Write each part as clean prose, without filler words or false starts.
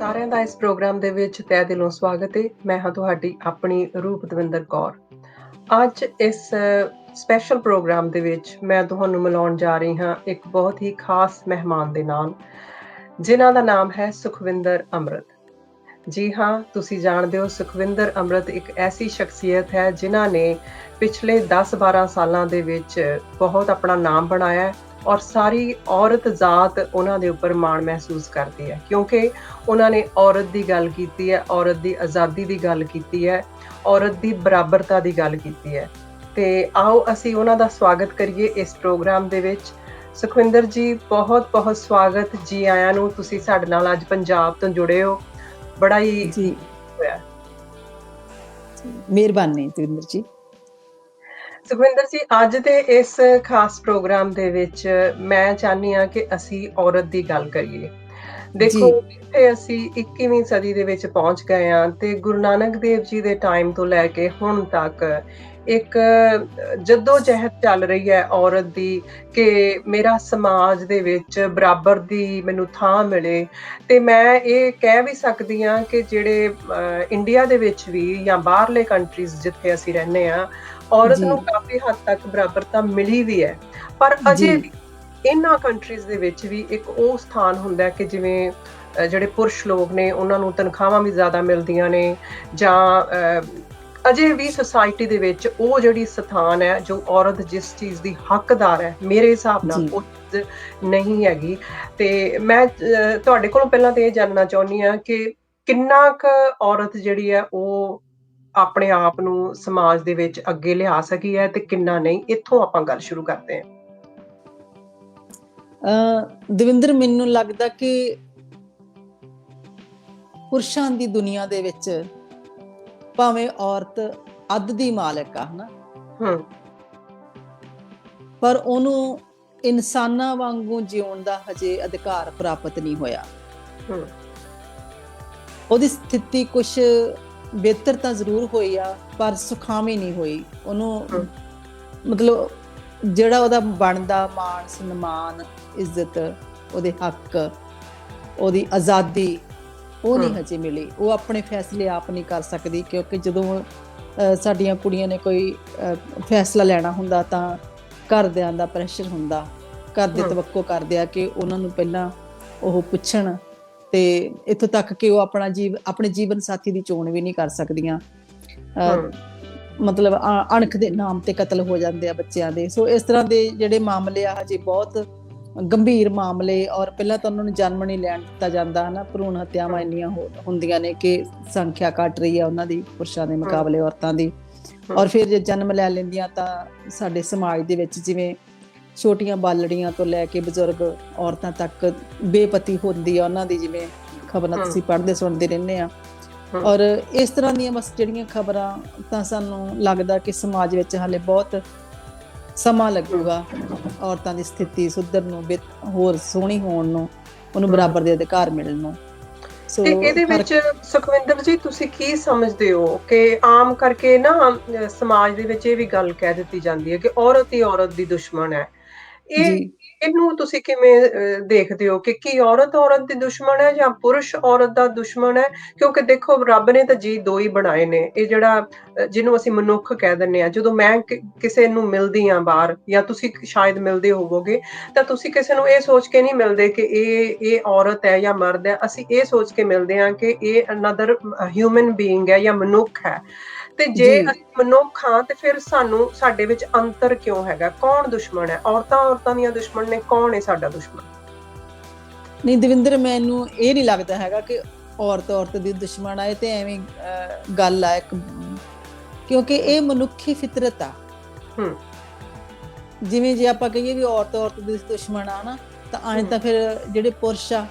ਸਾਰਿਆਂ ਦਾ ਇਸ ਪ੍ਰੋਗਰਾਮ ਦੇ ਵਿੱਚ ਤਹਿ ਦਿਲੋਂ ਸਵਾਗਤ ਹੈ। ਮੈਂ ਹਾਂ ਤੁਹਾਡੀ ਆਪਣੀ ਰੂਪ ਦਵਿੰਦਰ ਕੌਰ। ਅੱਜ ਇਸ ਸਪੈਸ਼ਲ ਪ੍ਰੋਗਰਾਮ ਦੇ ਵਿੱਚ ਮੈਂ ਤੁਹਾਨੂੰ ਮਿਲਾਉਣ ਜਾ ਰਹੀ ਹਾਂ ਇੱਕ ਬਹੁਤ ਹੀ ਖਾਸ ਮਹਿਮਾਨ ਦੇ ਨਾਲ, ਜਿਨ੍ਹਾਂ ਦਾ ਨਾਮ ਹੈ ਸੁਖਵਿੰਦਰ ਅੰਮ੍ਰਿਤ। ਜੀ ਹਾਂ, ਤੁਸੀਂ ਜਾਣਦੇ ਹੋ ਸੁਖਵਿੰਦਰ ਅੰਮ੍ਰਿਤ ਇੱਕ ਐਸੀ ਸ਼ਖਸੀਅਤ ਹੈ ਜਿਨ੍ਹਾਂ ਨੇ ਪਿਛਲੇ 10-12 ਸਾਲਾਂ ਦੇ ਵਿੱਚ ਬਹੁਤ ਆਪਣਾ ਨਾਮ ਬਣਾਇਆ ਹੈ ਔਰ ਸਾਰੀ ਔਰਤ ਜ਼ਾਤ ਉਹਨਾਂ ਦੇ ਉੱਪਰ ਮਾਣ ਮਹਿਸੂਸ ਕਰਦੀ ਹੈ, ਕਿਉਂਕਿ ਉਹਨਾਂ ਨੇ ਔਰਤ ਦੀ ਗੱਲ ਕੀਤੀ ਹੈ, ਔਰਤ ਦੀ ਆਜ਼ਾਦੀ ਦੀ ਗੱਲ ਕੀਤੀ ਹੈ, ਔਰਤ ਦੀ ਬਰਾਬਰਤਾ ਦੀ ਗੱਲ ਕੀਤੀ ਹੈ। ਤੇ ਆਓ ਅਸੀਂ ਉਹਨਾਂ ਦਾ ਸਵਾਗਤ ਕਰੀਏ ਇਸ ਪ੍ਰੋਗਰਾਮ ਦੇ ਵਿੱਚ। ਸੁਖਵਿੰਦਰ ਜੀ, ਬਹੁਤ ਬਹੁਤ ਸਵਾਗਤ, ਜੀ ਆਇਆਂ ਨੂੰ। ਤੁਸੀਂ ਸਾਡੇ ਨਾਲ ਅੱਜ ਪੰਜਾਬ ਤੋਂ ਜੁੜੇ ਹੋ, ਬੜਾ ਹੀ ਜੀ ਹੋਇਆ। ਮਿਹਰਬਾਨੀ ਦਵਿੰਦਰ ਜੀ। ਸੁਖਵਿੰਦਰ ਜੀ, ਅੱਜ ਦੇ ਇਸ ਖਾਸ ਪ੍ਰੋਗਰਾਮ ਦੇ ਵਿੱਚ ਮੈਂ ਚਾਹੁੰਦੀ ਹਾਂ ਕਿ ਅਸੀਂ ਔਰਤ ਦੀ ਗੱਲ ਕਰੀਏ। ਦੇਖੋ, ਇੱਥੇ ਅਸੀਂ 21ਵੀਂ ਸਦੀ ਦੇ ਵਿੱਚ ਪਹੁੰਚ ਗਏ ਹਾਂ ਤੇ ਗੁਰੂ ਨਾਨਕ ਦੇਵ ਜੀ ਦੇ ਟਾਈਮ ਤੋਂ ਲੈ ਕੇ ਹੁਣ ਤੱਕ ਇੱਕ ਜੱਦੋ-ਜਹਿਦ ਚੱਲ ਰਹੀ ਹੈ ਔਰਤ ਦੀ ਕਿ ਮੇਰਾ ਸਮਾਜ ਦੇ ਵਿੱਚ ਬਰਾਬਰ ਦੀ ਮੈਨੂੰ ਥਾਂ ਮਿਲੇ। ਤੇ ਮੈਂ ਇਹ ਕਹਿ ਵੀ ਸਕਦੀ ਹਾਂ ਕਿ ਜਿਹੜੇ ਇੰਡੀਆ ਦੇ ਵਿੱਚ ਵੀ ਜਾਂ ਬਾਹਰਲੇ ਕੰਟਰੀਜ਼ ਜਿੱਥੇ ਅਸੀਂ ਰਹਿੰਦੇ ਹਾਂ, ਔਰਤ ਨੂੰ ਕਾਫੀ ਹੱਦ ਤੱਕ ਬਰਾਬਰਤਾ ਮਿਲੀ ਵੀ ਹੈ। ਪਰ ਅਜੇ ਵੀ ਇਹਨਾਂ ਕੰਟਰੀਜ਼ ਦੇ ਵਿੱਚ ਵੀ ਇੱਕ ਉਹ ਸਥਾਨ ਹੁੰਦਾ ਕਿ ਜਿਵੇਂ ਜਿਹੜੇ ਪੁਰਸ਼ ਲੋਕ ਨੇ ਉਹਨਾਂ ਨੂੰ ਤਨਖਾਹਾਂ ਵੀ ਜ਼ਿਆਦਾ ਮਿਲਦੀਆਂ ਨੇ, ਜਾਂ ਅਜੇ ਵੀ ਸੁਸਾਇਟੀ ਦੇ ਵਿੱਚ ਉਹ ਜਿਹੜੀ ਸਥਾਨ ਹੈ ਜੋ ਔਰਤ ਜਿਸ ਚੀਜ਼ ਦੀ ਹੱਕਦਾਰ ਹੈ, ਮੇਰੇ ਹਿਸਾਬ ਨਾਲ ਉਹ ਚੀਜ਼ ਨਹੀਂ ਹੈਗੀ। ਤੇ ਮੈਂ ਤੁਹਾਡੇ ਕੋਲੋਂ ਪਹਿਲਾਂ ਤਾਂ ਇਹ ਜਾਣਨਾ ਚਾਹੁੰਦੀ ਹਾਂ ਕਿ ਕਿੰਨਾ ਕੁ ਔਰਤ ਜਿਹੜੀ ਹੈ ਉਹ ਆਪਣੇ ਆਪ ਨੂੰ ਸਮਾਜ ਦੇ ਵਿੱਚ ਅੱਗੇ ਲਿਆ ਸਕੀ ਹੈ ਤੇ ਕਿੰਨਾ ਨਹੀਂ। ਇੱਥੋਂ ਆਪਾਂ ਗੱਲ ਸ਼ੁਰੂ ਕਰਦੇ ਹਾਂ। ਦਵਿੰਦਰ, ਮੈਨੂੰ ਲੱਗਦਾ ਕਿ ਪੁਰਸ਼ਾਂ ਦੀ ਦੁਨੀਆ ਦੇ ਵਿੱਚ ਭਾਵੇਂ ਔਰਤ ਅੱਧ ਦੀ ਮਾਲਕ ਆ, ਹਨਾ, ਪਰ ਉਹਨੂੰ ਇਨਸਾਨਾਂ ਵਾਂਗੂ ਜਿਉਣ ਦਾ ਹਜੇ ਅਧਿਕਾਰ ਪ੍ਰਾਪਤ ਨਹੀਂ ਹੋਇਆ। ਉਹਦੀ ਸਥਿਤੀ ਕੁਛ ਬਿਹਤਰ ਤਾਂ ਜ਼ਰੂਰ ਹੋਈ ਆ, ਪਰ ਸੁਖਾਵੀਂ ਨਹੀਂ ਹੋਈ। ਉਹਨੂੰ ਮਤਲਬ ਜਿਹੜਾ ਉਹਦਾ ਬਣਦਾ ਮਾਣ, ਸਨਮਾਨ, ਇੱਜ਼ਤ, ਉਹਦੇ ਹੱਕ, ਉਹਦੀ ਆਜ਼ਾਦੀ, ਉਹ ਨਹੀਂ ਹਜੇ ਮਿਲੀ। ਉਹ ਆਪਣੇ ਫੈਸਲੇ ਆਪ ਨਹੀਂ ਕਰ ਸਕਦੀ, ਕਿਉਂਕਿ ਜਦੋਂ ਸਾਡੀਆਂ ਕੁੜੀਆਂ ਨੇ ਕੋਈ ਫੈਸਲਾ ਲੈਣਾ ਹੁੰਦਾ ਤਾਂ ਘਰਦਿਆਂ ਦਾ ਪ੍ਰੈਸ਼ਰ ਹੁੰਦਾ, ਘਰ ਦੇ ਤਵੱਕੋ ਕਰਦੇ ਆ ਕਿ ਉਹਨਾਂ ਨੂੰ ਪਹਿਲਾਂ ਉਹ ਪੁੱਛਣ, ਤੇ ਇੱਥੋਂ ਤੱਕ ਕਿ ਉਹ ਆਪਣੇ ਜੀਵਨ ਸਾਥੀ ਦੀ ਚੋਣ ਵੀ ਨਹੀਂ ਕਰ ਸਕਦੀਆਂ। ਮਤਲਬ ਅਣਖ ਦੇ ਨਾਮ ਤੇ ਕਤਲ ਹੋ ਜਾਂਦੇ ਆ ਬੱਚਿਆਂ ਦੇ। ਸੋ ਇਸ ਤਰ੍ਹਾਂ ਦੇ ਜਿਹੜੇ ਮਾਮਲੇ ਆ ਹਜੇ ਬਹੁਤ ਗੰਭੀਰ ਮਾਮਲੇ, ਔਰ ਪਹਿਲਾਂ ਤਾਂ ਉਹਨਾਂ ਨੂੰ ਜਨਮ ਨਹੀਂ ਲੈਣ ਦਿੱਤਾ ਜਾਂਦਾ, ਹਨਾ। ਭਰੂਣ ਹੱਤਿਆਵਾਂ ਇੰਨੀਆਂ ਹੁੰਦੀਆਂ ਨੇ ਕਿ ਸੰਖਿਆ ਘਟ ਰਹੀ ਆ ਉਹਨਾਂ ਦੀ ਪੁਰਸ਼ਾਂ ਦੇ ਮੁਕਾਬਲੇ ਔਰਤਾਂ ਦੀ। ਔਰ ਫਿਰ ਜੇ ਜਨਮ ਲੈ ਲੈਂਦੀਆਂ ਤਾਂ ਸਾਡੇ ਸਮਾਜ ਦੇ ਵਿੱਚ ਜਿਵੇਂ ਛੋਟੀਆਂ ਬਾਲੜੀਆਂ ਤੋਂ ਲੈ ਕੇ ਬਜ਼ੁਰਗ ਔਰਤਾਂ ਤੱਕ ਬੇਪਤੀ ਹੁੰਦੀ ਆ ਉਹਨਾਂ ਦੀ, ਜਿਵੇਂ ਖਬਰਾਂ ਤੁਸੀਂ ਪੜ੍ਹਦੇ ਸੁਣਦੇ ਰਹਿੰਦੇ ਆ। ਔਰ ਇਸ ਤਰ੍ਹਾਂ ਦੀਆਂ ਬਸ ਜਿਹੜੀਆਂ ਖਬਰਾਂ, ਤਾਂ ਸਾਨੂੰ ਲੱਗਦਾ ਕਿ ਸਮਾਜ ਵਿੱਚ ਹਾਲੇ ਬਹੁਤ ਸਮਾਂ ਲੱਗੂਗਾ ਔਰਤਾਂ ਦੀ ਸਥਿਤੀ ਸੁਧਰਨ ਨੂੰ, ਹੋਰ ਸੋਹਣੀ ਹੋਣ ਨੂੰ, ਉਹਨੂੰ ਬਰਾਬਰ ਦੇ ਅਧਿਕਾਰ ਮਿਲਣ ਨੂੰ। ਸੋ ਇਹਦੇ ਵਿੱਚ ਸੁਖਵਿੰਦਰ ਜੀ, ਤੁਸੀਂ ਕੀ ਸਮਝਦੇ ਹੋ ਕਿ ਆਮ ਕਰਕੇ ਨਾ ਸਮਾਜ ਦੇ ਵਿੱਚ ਇਹ ਵੀ ਗੱਲ ਕਹਿ ਦਿੱਤੀ ਜਾਂਦੀ ਹੈ ਕਿ ਔਰਤ ਹੀ ਔਰਤ ਦੀ ਦੁਸ਼ਮਣ ਹੈ। ਇਹਨੂੰ ਤੁਸੀਂ ਕਿਵੇਂ ਦੇਖਦੇ ਹੋ ਕਿ ਕੀ ਔਰਤ ਦੀ ਦੁਸ਼ਮਣ ਹੈ ਜਾਂ ਪੁਰਸ਼ ਔਰਤ ਦਾ ਦੁਸ਼ਮਣ ਹੈ? ਕਿਉਂਕਿ ਦੇਖੋ, ਰੱਬ ਨੇ ਤਾਂ ਜੀ ਦੋ ਹੀ ਬਣਾਏ ਨੇ। ਇਹ ਜਿਹੜਾ ਜਿਹਨੂੰ ਅਸੀਂ ਮਨੁੱਖ ਕਹਿ ਦਿੰਦੇ ਹਾਂ, ਜਦੋਂ ਮੈਂ ਕਿਸੇ ਨੂੰ ਮਿਲਦੀ ਹਾਂ ਬਾਹਰ, ਜਾਂ ਤੁਸੀਂ ਸ਼ਾਇਦ ਮਿਲਦੇ ਹੋਵੋਗੇ, ਤਾਂ ਤੁਸੀਂ ਕਿਸੇ ਨੂੰ ਇਹ ਸੋਚ ਕੇ ਨਹੀਂ ਮਿਲਦੇ ਕਿ ਇਹ ਔਰਤ ਹੈ ਜਾਂ ਮਰਦ ਹੈ। ਅਸੀਂ ਇਹ ਸੋਚ ਕੇ ਮਿਲਦੇ ਹਾਂ ਕਿ ਇਹ ਅਨਦਰ ਹਿਊਮਨ ਬੀਇੰਗ ਹੈ ਜਾਂ ਮਨੁੱਖ ਹੈ। ਤੇ ਜੇ ਅਸੀਂ ਮਨੁੱਖ ਹਾਂ ਤੇ ਫਿਰ ਸਾਡੇ ਵਿੱਚ ਅੰਤਰ ਕਿਉਂ ਹੈਗਾ? ਕੌਣ ਦੁਸ਼ਮਣ ਹੈ? ਔਰਤਾਂ ਦੀਆਂ ਦੁਸ਼ਮਣ ਨੇ? ਕੌਣ ਹੈ ਸਾਡਾ ਦੁਸ਼ਮਣ? ਨਹੀਂ ਦਵਿੰਦਰ, ਮੈਨੂੰ ਇਹ ਨਹੀਂ ਲੱਗਦਾ ਹੈਗਾ ਕਿ ਔਰਤ ਦੀ ਦੁਸ਼ਮਣ ਆ। ਇਹ ਤੇ ਐਵੇਂ ਗੱਲ ਆ ਇੱਕ, ਕਿਉਂਕਿ ਇਹ ਮਨੁੱਖੀ ਫਿਤਰਤ ਆ। ਜਿਵੇਂ ਜੇ ਆਪਾਂ ਕਹੀਏ ਵੀ ਔਰਤ ਦੀ ਦੁਸ਼ਮਣ ਆ ਨਾ, ਤਾਂ ਐਂ ਤਾਂ ਫਿਰ ਜਿਹੜੇ ਪੁਰਸ਼ ਆ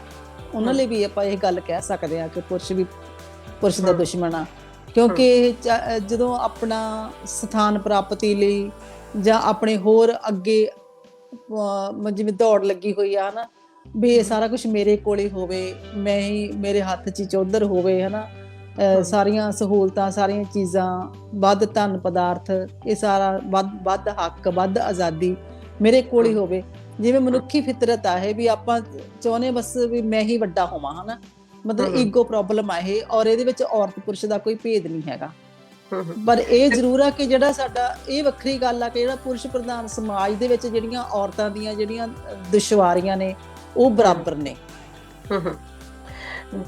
ਉਹਨਾਂ ਲਈ ਵੀ ਆਪਾਂ ਇਹ ਗੱਲ ਕਹਿ ਸਕਦੇ ਹਾਂ ਕਿ ਪੁਰਸ਼ ਦਾ ਦੁਸ਼ਮਣ ਆ। ਕਿਉਂਕਿ ਜਦੋਂ ਆਪਣਾ ਸਥਾਨ ਪ੍ਰਾਪਤੀ ਲਈ ਜਾਂ ਆਪਣੇ ਹੋਰ ਅੱਗੇ ਜਿਵੇਂ ਦੌੜ ਲੱਗੀ ਹੋਈ ਆ, ਹਨਾ, ਵੀ ਇਹ ਸਾਰਾ ਕੁਛ ਮੇਰੇ ਕੋਲ ਹੀ ਹੋਵੇ, ਮੈਂ ਹੀ, ਮੇਰੇ ਹੱਥ 'ਚ ਚੌਧਰ ਹੋਵੇ, ਹਨਾ, ਸਾਰੀਆਂ ਸਹੂਲਤਾਂ, ਸਾਰੀਆਂ ਚੀਜ਼ਾਂ, ਵੱਧ ਧਨ ਪਦਾਰਥ, ਇਹ ਸਾਰਾ ਵੱਧ ਹੱਕ, ਵੱਧ ਆਜ਼ਾਦੀ ਮੇਰੇ ਕੋਲ ਹੀ ਹੋਵੇ। ਜਿਵੇਂ ਮਨੁੱਖੀ ਫਿਤਰਤ ਆ ਇਹ, ਵੀ ਆਪਾਂ ਚਾਹੁੰਦੇ ਬਸ ਵੀ ਮੈਂ ਹੀ ਵੱਡਾ ਹੋਵਾਂ, ਹਨਾ, ਮਤਲਬ ਈਗੋ ਪ੍ਰੋਬਲਮ ਆ ਇਹ, ਔਰ ਇਹਦੇ ਵਿੱਚ ਔਰਤ ਪੁਰਸ਼ ਦਾ ਕੋਈ ਭੇਦ ਨਹੀਂ ਹੈਗਾ। ਹੂੰ। ਪਰ ਇਹ ਜ਼ਰੂਰ ਆ ਕਿ ਜਿਹੜਾ ਸਾਡਾ ਇਹ ਵੱਖਰੀ ਗੱਲ ਆ ਕਿ ਜਿਹੜਾ ਪੁਰਸ਼ ਪ੍ਰਧਾਨ ਸਮਾਜ ਦੇ ਵਿੱਚ ਜਿਹੜੀਆਂ ਔਰਤਾਂ ਦੀਆਂ ਜਿਹੜੀਆਂ ਦੁਸ਼ਵਾਰੀਆਂ ਨੇ ਉਹ ਬਰਾਬਰ ਨੇ। ਹੂੰ।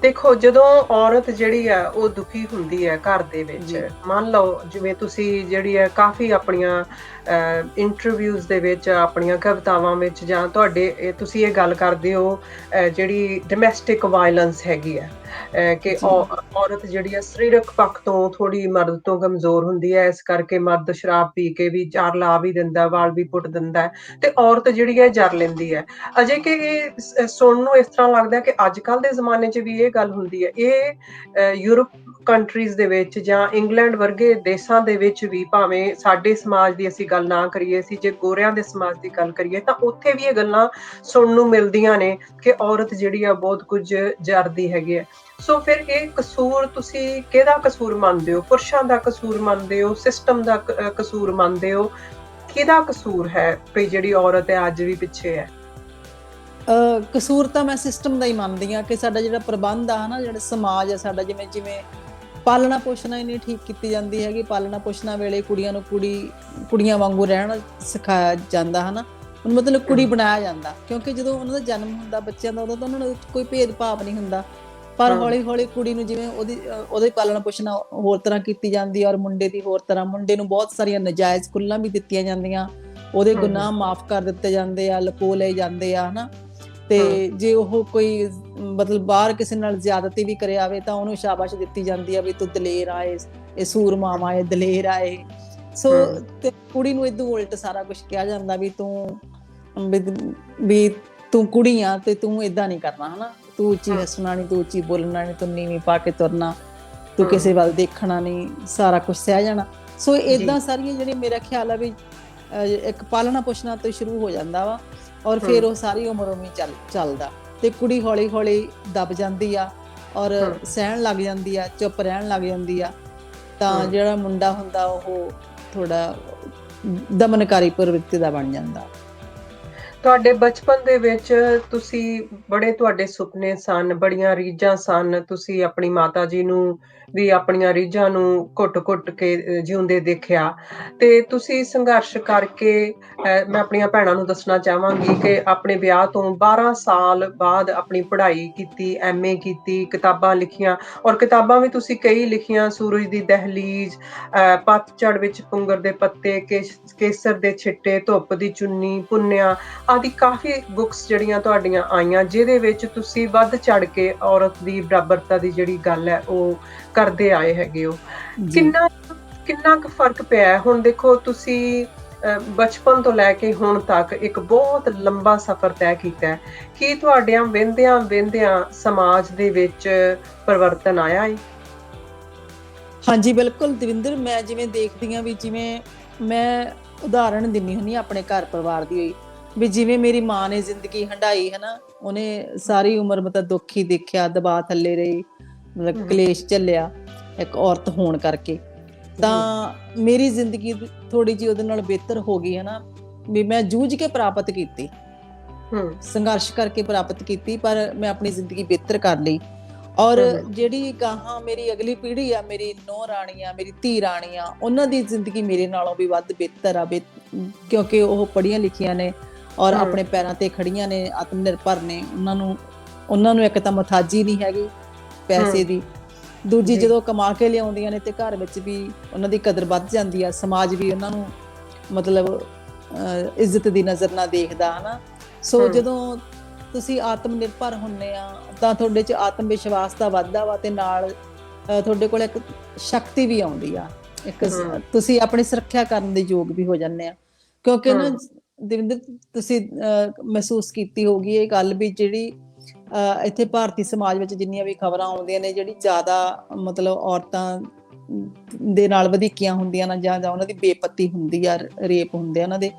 ਦੇਖੋ, ਜਦੋਂ ਔਰਤ ਜਿਹੜੀ ਹੈ ਉਹ ਦੁਖੀ ਹੁੰਦੀ ਹੈ ਘਰ ਦੇ ਵਿੱਚ, ਮੰਨ ਲਓ ਜਿਵੇਂ ਤੁਸੀਂ ਜਿਹੜੀ ਹੈ ਕਾਫੀ ਆਪਣੀਆਂ ਇੰਟਰਵਿਊਜ਼ ਦੇ ਵਿੱਚ, ਆਪਣੀਆਂ ਕਵਿਤਾਵਾਂ ਵਿੱਚ, ਜਾਂ ਤੁਹਾਡੇ ਤੁਸੀਂ ਇਹ ਗੱਲ ਕਰਦੇ ਹੋ ਜਿਹੜੀ ਡੋਮੈਸਟਿਕ ਵਾਇਲੈਂਸ ਹੈਗੀ ਹੈ, ਕਿ ਔਰਤ ਜਿਹੜੀ ਹੈ ਸਰੀਰਕ ਪੱਖ ਤੋਂ ਥੋੜੀ ਮਰਦ ਤੋਂ ਕਮਜ਼ੋਰ ਹੁੰਦੀ ਹੈ, ਇਸ ਕਰਕੇ ਮਰਦ ਸ਼ਰਾਬ ਪੀ ਕੇ ਵੀ ਜ਼ਰ ਲਾ ਵੀ ਦਿੰਦਾ, ਵਾਲ ਵੀ ਪੁੱਟ ਦਿੰਦਾ ਤੇ ਔਰਤ ਜਿਹੜੀ ਹੈ ਜਰ ਲੈਂਦੀ ਹੈ। ਅਜੇ ਕਿ ਇਹ ਸੁਣਨ ਨੂੰ ਇਸ ਤਰ੍ਹਾਂ ਲੱਗਦਾ ਕਿ ਅੱਜ ਕੱਲ੍ਹ ਦੇ ਜ਼ਮਾਨੇ 'ਚ ਵੀ ਇਹ ਗੱਲ ਹੁੰਦੀ ਹੈ। ਇਹ ਯੂਰਪ ਕੰਟਰੀਜ਼ ਦੇ ਵਿੱਚ ਜਾਂ ਇੰਗਲੈਂਡ ਵਰਗੇ ਦੇਸ਼ਾਂ ਦੇ ਵਿੱਚ ਵੀ, ਭਾਵੇਂ ਸਾਡੇ ਸਮਾਜ ਦੀ ਅਸੀਂ ਗੱਲ ਨਾ ਕਰੀਏ, ਅਸੀਂ ਜੇ ਗੋਰਿਆਂ ਦੇ ਸਮਾਜ ਦੀ ਗੱਲ ਕਰੀਏ ਤਾਂ ਉੱਥੇ ਵੀ ਇਹ ਗੱਲਾਂ ਸੁਣਨ ਨੂੰ ਮਿਲਦੀਆਂ ਨੇ ਕਿ ਔਰਤ ਜਿਹੜੀ ਆ ਬਹੁਤ ਕੁਝ ਜਰਦੀ ਹੈਗੀ ਹੈ। ਸੋ ਫਿਰ ਇਹ ਕਸੂਰ ਤੁਸੀਂ ਕਿਹਦਾ ਕਸੂਰ ਮੰਨਦੇ ਹੋ? ਪੁਰਸ਼ਾਂ ਦਾ ਕਸੂਰ ਮੰਨਦੇ ਹੋ, ਸਿਸਟਮ ਦਾ ਕਸੂਰ ਮੰਨਦੇ ਹੋ, ਕਿਹਦਾ ਕਸੂਰ ਹੈ ਵੀ ਜਿਹੜੀ ਔਰਤ ਹੈ ਅੱਜ ਵੀ ਪਿੱਛੇ ਹੈ? ਕਸੂਰ ਤਾਂ ਮੈਂ ਸਿਸਟਮ ਦਾ ਹੀ ਮੰਨਦੀ ਹਾਂ ਕਿ ਸਾਡਾ ਜਿਹੜਾ ਪ੍ਰਬੰਧ ਆ ਨਾ, ਜਿਹੜਾ ਸਮਾਜ ਆ ਸਾਡਾ, ਜਿਵੇਂ ਪਾਲਣਾ ਪੋਸ਼ਣਾ ਹੀ ਨਹੀਂ ਠੀਕ ਕੀਤੀ ਜਾਂਦੀ ਹੈਗੀ। ਪਾਲਣਾ ਪੋਸ਼ਣਾ ਵੇਲੇ ਕੁੜੀਆਂ ਨੂੰ ਕੁੜੀਆਂ ਵਾਂਗੂ ਰਹਿਣਾ ਸਿਖਾਇਆ ਜਾਂਦਾ ਹੈ ਨਾ, ਮਤਲਬ ਕੁੜੀ ਬਣਾਇਆ ਜਾਂਦਾ, ਕਿਉਂਕਿ ਜਦੋਂ ਉਹਨਾਂ ਦਾ ਜਨਮ ਹੁੰਦਾ ਬੱਚਿਆਂ ਦਾ, ਉਦੋਂ ਤਾਂ ਉਹਨਾਂ ਨੂੰ ਕੋਈ ਭੇਦਭਾਵ ਨਹੀਂ ਹੁੰਦਾ। ਪਰ ਹੌਲੀ ਹੌਲੀ ਕੁੜੀ ਨੂੰ ਜਿਵੇਂ ਉਹਦੀ ਪਾਲਣਾ ਪੋਸ਼ਣਾ ਹੋਰ ਤਰ੍ਹਾਂ ਕੀਤੀ ਜਾਂਦੀ, ਔਰ ਮੁੰਡੇ ਦੀ ਹੋਰ ਤਰ੍ਹਾਂ। ਮੁੰਡੇ ਨੂੰ ਬਹੁਤ ਸਾਰੀਆਂ ਨਜਾਇਜ਼ ਕੁੱਲਾਂ ਵੀ ਦਿੱਤੀਆਂ ਜਾਂਦੀਆਂ, ਉਹਦੇ ਗੁਨਾਹ ਮਾਫ ਕਰ ਦਿੱਤੇ ਜਾਂਦੇ ਆ, ਲਕੋ ਲਏ ਜਾਂਦੇ ਆ ਹਨਾ। ਤੇ ਜੇ ਉਹ ਕੋਈ ਮਤਲਬ ਬਾਹਰ ਕਿਸੇ ਨਾਲ ਜ਼ਿਆਦਤੀ ਵੀ ਕਰਿਆ ਆਵੇ ਤਾਂ ਉਹਨੂੰ ਸ਼ਾਬਾਸ਼ ਦਿੱਤੀ ਜਾਂਦੀ ਆ ਵੀ ਤੂੰ ਦਲੇਰ ਆਏ, ਇਹ ਸੂਰਮਾਵਾ ਏ, ਦਲੇਰ ਆਏ। ਸੋ ਤੇ ਕੁੜੀ ਨੂੰ ਇਦੋਂ ਉਲਟ ਸਾਰਾ ਕੁਝ ਕਿਹਾ ਜਾਂਦਾ ਵੀ ਤੂੰ ਕੁੜੀ ਆ ਤੇ ਤੂੰ ਏਦਾਂ ਨਹੀਂ ਕਰਨਾ ਹਨਾ, ਤੂੰ ਉੱਚੀ ਹੱਸਣਾ ਨਹੀਂ, ਤੂੰ ਉੱਚੀ ਬੋਲਣਾ ਨਹੀਂ, ਤੂੰ ਨੀਵੀਂ ਪਾ ਕੇ ਤੁਰਨਾ, ਤੂੰ ਕਿਸੇ ਵੱਲ ਦੇਖਣਾ ਨਹੀਂ, ਸਾਰਾ ਕੁਝ ਸਹਿ ਜਾਣਾ। ਸੋ ਏਦਾਂ ਸਾਰੀਆਂ ਜਿਹੜੀਆਂ ਮੇਰਾ ਖਿਆਲ ਆ ਵੀ ਇੱਕ ਪਾਲਣਾ ਪੋਸ਼ਣਾ ਤੋਂ ਸ਼ੁਰੂ ਹੋ ਜਾਂਦਾ ਵਾ, ਔਰ ਫਿਰ ਉਹ ਸਾਰੀ ਉਮਰ ਉਵੇਂ ਚੱਲਦਾ। ਤੇ ਕੁੜੀ ਹੌਲੀ ਹੌਲੀ ਦਬ ਜਾਂਦੀ ਆ ਔਰ ਸਹਿਣ ਲੱਗ ਜਾਂਦੀ ਆ, ਚੁੱਪ ਰਹਿਣ ਲੱਗ ਜਾਂਦੀ ਆ। ਤਾਂ ਜਿਹੜਾ ਮੁੰਡਾ ਹੁੰਦਾ ਉਹ ਥੋੜਾ ਦਮਨਕਾਰੀ ਪ੍ਰਵਿਰਤੀ ਦਾ ਬਣ ਜਾਂਦਾ। ਤੁਹਾਡੇ ਬਚਪਨ ਦੇ ਵਿੱਚ ਤੁਸੀਂ ਤੁਹਾਡੇ ਸੁਪਨੇ ਸਨ, ਬੜੀਆਂ ਰੀਝਾਂ ਸਨ, ਤੁਸੀਂ ਆਪਣੀ ਮਾਤਾ ਜੀ ਨੂੰ ਵੀ ਆਪਣੀਆਂ ਰੀਝਾਂ ਨੂੰ ਘੁੱਟ-ਘੁੱਟ ਕੇ ਜਿਉਂਦੇ ਦੇਖਿਆ ਤੇ ਤੁਸੀਂ ਸੰਘਰਸ਼ ਕਰਕੇ, ਮੈਂ ਆਪਣੀਆਂ ਭੈਣਾਂ ਨੂੰ ਦੱਸਣਾ ਚਾਹਾਂਗੀ ਕਿ ਆਪਣੇ ਵਿਆਹ ਤੋਂ 12 ਸਾਲ ਬਾਅਦ ਆਪਣੀ ਪੜ੍ਹਾਈ ਕੀਤੀ, MA ਕੀਤੀ, ਕਿਤਾਬਾਂ ਲਿਖੀਆਂ, ਔਰ ਕਿਤਾਬਾਂ ਵੀ ਤੁਸੀਂ ਕਈ ਲਿਖੀਆਂ, ਸੂਰਜ ਦੀ ਦਹਿਲੀਜ਼, ਪਤਝੜ ਵਿੱਚ ਪੁੰਗਰ ਦੇ ਪੱਤੇ, ਕੇਸਰ ਦੇ ਛਿੱਟੇ, ਧੁੱਪ ਦੀ ਚੁੰਨੀ, ਪੁੰਨਿਆ ਆਦਿ ਕਾਫੀ ਬੁੱਕਸ ਜਿਹੜੀਆਂ ਤੁਹਾਡੀਆਂ ਆਈਆਂ, ਜਿਹਦੇ ਵਿੱਚ ਤੁਸੀਂ ਵੱਧ ਚੜ ਕੇ ਔਰਤ ਦੀ ਬਰਾਬਰਤਾ ਦੀ ਜਿਹੜੀ ਗੱਲ ਹੈ ਉਹ ਕਰਦੇ ਆਏ ਹੈਗੇ ਹੋ। ਕਿੰਨਾ ਕੁ ਫਰਕ ਪਿਆ? ਹੁਣ ਦੇਖੋ, ਤੁਸੀਂ ਬਚਪਨ ਤੋਂ ਲੈ ਕੇ ਹੁਣ ਤੱਕ ਇੱਕ ਬਹੁਤ ਲੰਬਾ ਸਫ਼ਰ ਤੈਅ ਕੀਤਾ ਹੈ। ਕੀ ਤੁਹਾਡਿਆਂ ਵਹਿੰਦਿਆਂ ਸਮਾਜ ਦੇ ਵਿੱਚ ਪਰਿਵਰਤਨ ਆਇਆ ਹੈ? ਹਾਂਜੀ ਬਿਲਕੁਲ ਦਵਿੰਦਰ, ਮੈਂ ਜਿਵੇਂ ਦੇਖਦੀ ਹਾਂ ਵੀ, ਜਿਵੇਂ ਮੈਂ ਉਦਾਹਰਣ ਦਿੰਦੀ ਹੁੰਦੀ ਆਪਣੇ ਘਰ ਪਰਿਵਾਰ ਦੀ ਹੋਈ ਵੀ, ਜਿਵੇਂ ਮੇਰੀ ਮਾਂ ਨੇ ਜ਼ਿੰਦਗੀ ਹੰਢਾਈ ਹੈ ਨਾ, ਉਹਨੇ ਸਾਰੀ ਉਮਰ ਮਤਲਬ ਦੁੱਖ ਹੀ ਦੇਖਿਆ, ਦਬਾਅ ਥੱਲੇ ਰਹੀ, ਮਤਲਬ ਕਲੇਸ਼ ਝੱਲਿਆ ਇੱਕ ਔਰਤ ਹੋਣ ਕਰਕੇ। ਤਾਂ ਮੇਰੀ ਜ਼ਿੰਦਗੀ ਥੋੜੀ ਜਿਹੀ ਉਹਦੇ ਨਾਲ ਬਿਹਤਰ ਹੋ ਗਈ ਹੈ ਨਾ, ਵੀ ਮੈਂ ਜੂਝ ਕੇ ਪ੍ਰਾਪਤ ਕੀਤੀ, ਸੰਘਰਸ਼ ਕਰਕੇ ਪ੍ਰਾਪਤ ਕੀਤੀ, ਪਰ ਮੈਂ ਆਪਣੀ ਜ਼ਿੰਦਗੀ ਬਿਹਤਰ ਕਰ ਲਈ। ਔਰ ਜਿਹੜੀ ਗਾਹਾਂ ਮੇਰੀ ਅਗਲੀ ਪੀੜ੍ਹੀ ਆ, ਮੇਰੀ ਨੂੰਹ ਰਾਣੀ ਆ, ਮੇਰੀ ਧੀ ਰਾਣੀ ਆ, ਉਹਨਾਂ ਦੀ ਜ਼ਿੰਦਗੀ ਮੇਰੇ ਨਾਲੋਂ ਵੀ ਵੱਧ ਬਿਹਤਰ ਆ, ਕਿਉਂਕਿ ਉਹ ਪੜ੍ਹੀਆਂ ਲਿਖੀਆਂ ਨੇ ਔਰ ਆਪਣੇ ਪੈਰਾਂ ਤੇ ਖੜੀਆਂ ਨੇ, ਆਤਮ ਨਿਰਭਰ ਨੇ। ਉਹਨਾਂ ਨੂੰ ਇੱਕ ਤਾਂ ਮੁਹਤਾਜੀ ਨਹੀਂ ਹੈਗੀ ਪੈਸੇ ਦੀ, ਦੂਜੀ ਜਦੋਂ ਕਮਾ ਕੇ ਲਿਆਉਂਦੀਆਂ ਨੇ ਤੇ ਘਰ ਵਿੱਚ ਵੀ ਉਹਨਾਂ ਦੀ ਕਦਰ ਵੱਧ ਜਾਂਦੀ ਆ, ਸਮਾਜ ਵੀ ਉਹਨਾਂ ਨੂੰ ਮਤਲਬ ਇੱਜ਼ਤ ਦੀ ਨਜ਼ਰ ਨਾਲ ਦੇਖਦਾ ਹਨਾ। ਸੋ ਜਦੋਂ ਤੁਸੀਂ ਆਤਮ ਨਿਰਭਰ ਹੁੰਦੇ ਆ ਤਾਂ ਤੁਹਾਡੇ 'ਚ ਆਤਮ ਵਿਸ਼ਵਾਸ ਤਾਂ ਵੱਧਦਾ ਵਾ, ਤੇ ਨਾਲ ਤੁਹਾਡੇ ਕੋਲ ਇੱਕ ਸ਼ਕਤੀ ਵੀ ਆਉਂਦੀ ਆ, ਇੱਕ ਤੁਸੀਂ ਆਪਣੀ ਸੁਰੱਖਿਆ ਕਰਨ ਦੇ ਯੋਗ ਵੀ ਹੋ ਜਾਂਦੇ ਆ। ਕਿਉਂਕਿ ਨਾ ਦਵਿੰਦਰ, ਤੁਸੀਂ ਮਹਿਸੂਸ ਕੀਤੀ ਹੋਊਗੀ ਇਹ ਗੱਲ ਵੀ, ਜਿਹੜੀ ਇੱਥੇ ਭਾਰਤੀ ਸਮਾਜ ਵਿੱਚ ਜਿੰਨੀਆਂ ਵੀ ਖਬਰਾਂ ਆਉਂਦੀਆਂ ਨੇ, ਜਿਹੜੀ ਜ਼ਿਆਦਾ ਮਤਲਬ ਔਰਤਾਂ ਦੇ ਨਾਲ ਵਧੀਕੀਆਂ ਹੁੰਦੀਆਂ ਨੇ, ਜਾਂ ਉਹਨਾਂ ਦੀ ਬੇਪਤੀ ਹੁੰਦੀ ਆ, ਰੇਪ ਹੁੰਦੇ ਆ ਉਹਨਾਂ ਦੇ,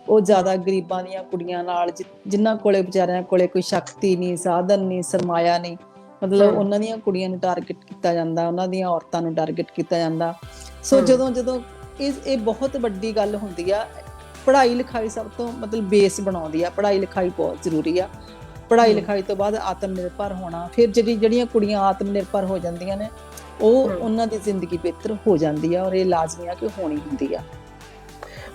ਉਹ ਜ਼ਿਆਦਾ ਗਰੀਬਾਂ ਦੀਆਂ ਕੁੜੀਆਂ ਨਾਲ, ਜਿਨ੍ਹਾਂ ਕੋਲੇ ਵਿਚਾਰਿਆਂ ਕੋਲੇ ਕੋਈ ਸ਼ਕਤੀ ਨਹੀਂ, ਸਾਧਨ ਨਹੀਂ, ਸਰਮਾਇਆ ਨਹੀਂ, ਮਤਲਬ ਉਹਨਾਂ ਦੀਆਂ ਕੁੜੀਆਂ ਨੂੰ ਟਾਰਗੇਟ ਕੀਤਾ ਜਾਂਦਾ, ਉਹਨਾਂ ਦੀਆਂ ਔਰਤਾਂ ਨੂੰ ਟਾਰਗੇਟ ਕੀਤਾ ਜਾਂਦਾ। ਸੋ ਜਦੋਂ ਇਹ ਬਹੁਤ ਵੱਡੀ ਗੱਲ ਹੁੰਦੀ ਆ। ਪੜ੍ਹਾਈ ਲਿਖਾਈ ਸਭ ਤੋਂ ਮਤਲਬ ਬੇਸ ਬਣਾਉਂਦੀ ਆ, ਪੜ੍ਹਾਈ ਲਿਖਾਈ ਬਹੁਤ ਜ਼ਰੂਰੀ ਆ। ਪੜ੍ਹਾਈ ਲਿਖਾਈ ਤੋਂ ਬਾਅਦ ਆਤਮ ਨਿਰਭਰ ਹੋਣਾ, ਫਿਰ ਜਿਹੜੀਆਂ ਕੁੜੀਆਂ ਆਤਮ ਨਿਰਭਰ ਹੋ ਜਾਂਦੀਆਂ ਨੇ ਉਹਨਾਂ ਦੀ ਜ਼ਿੰਦਗੀ ਬਿਹਤਰ ਹੋ ਜਾਂਦੀ ਆ, ਔਰ ਇਹ ਲਾਜ਼ਮੀ ਆ ਕਿ ਹੋਣੀ ਹੁੰਦੀ ਆ।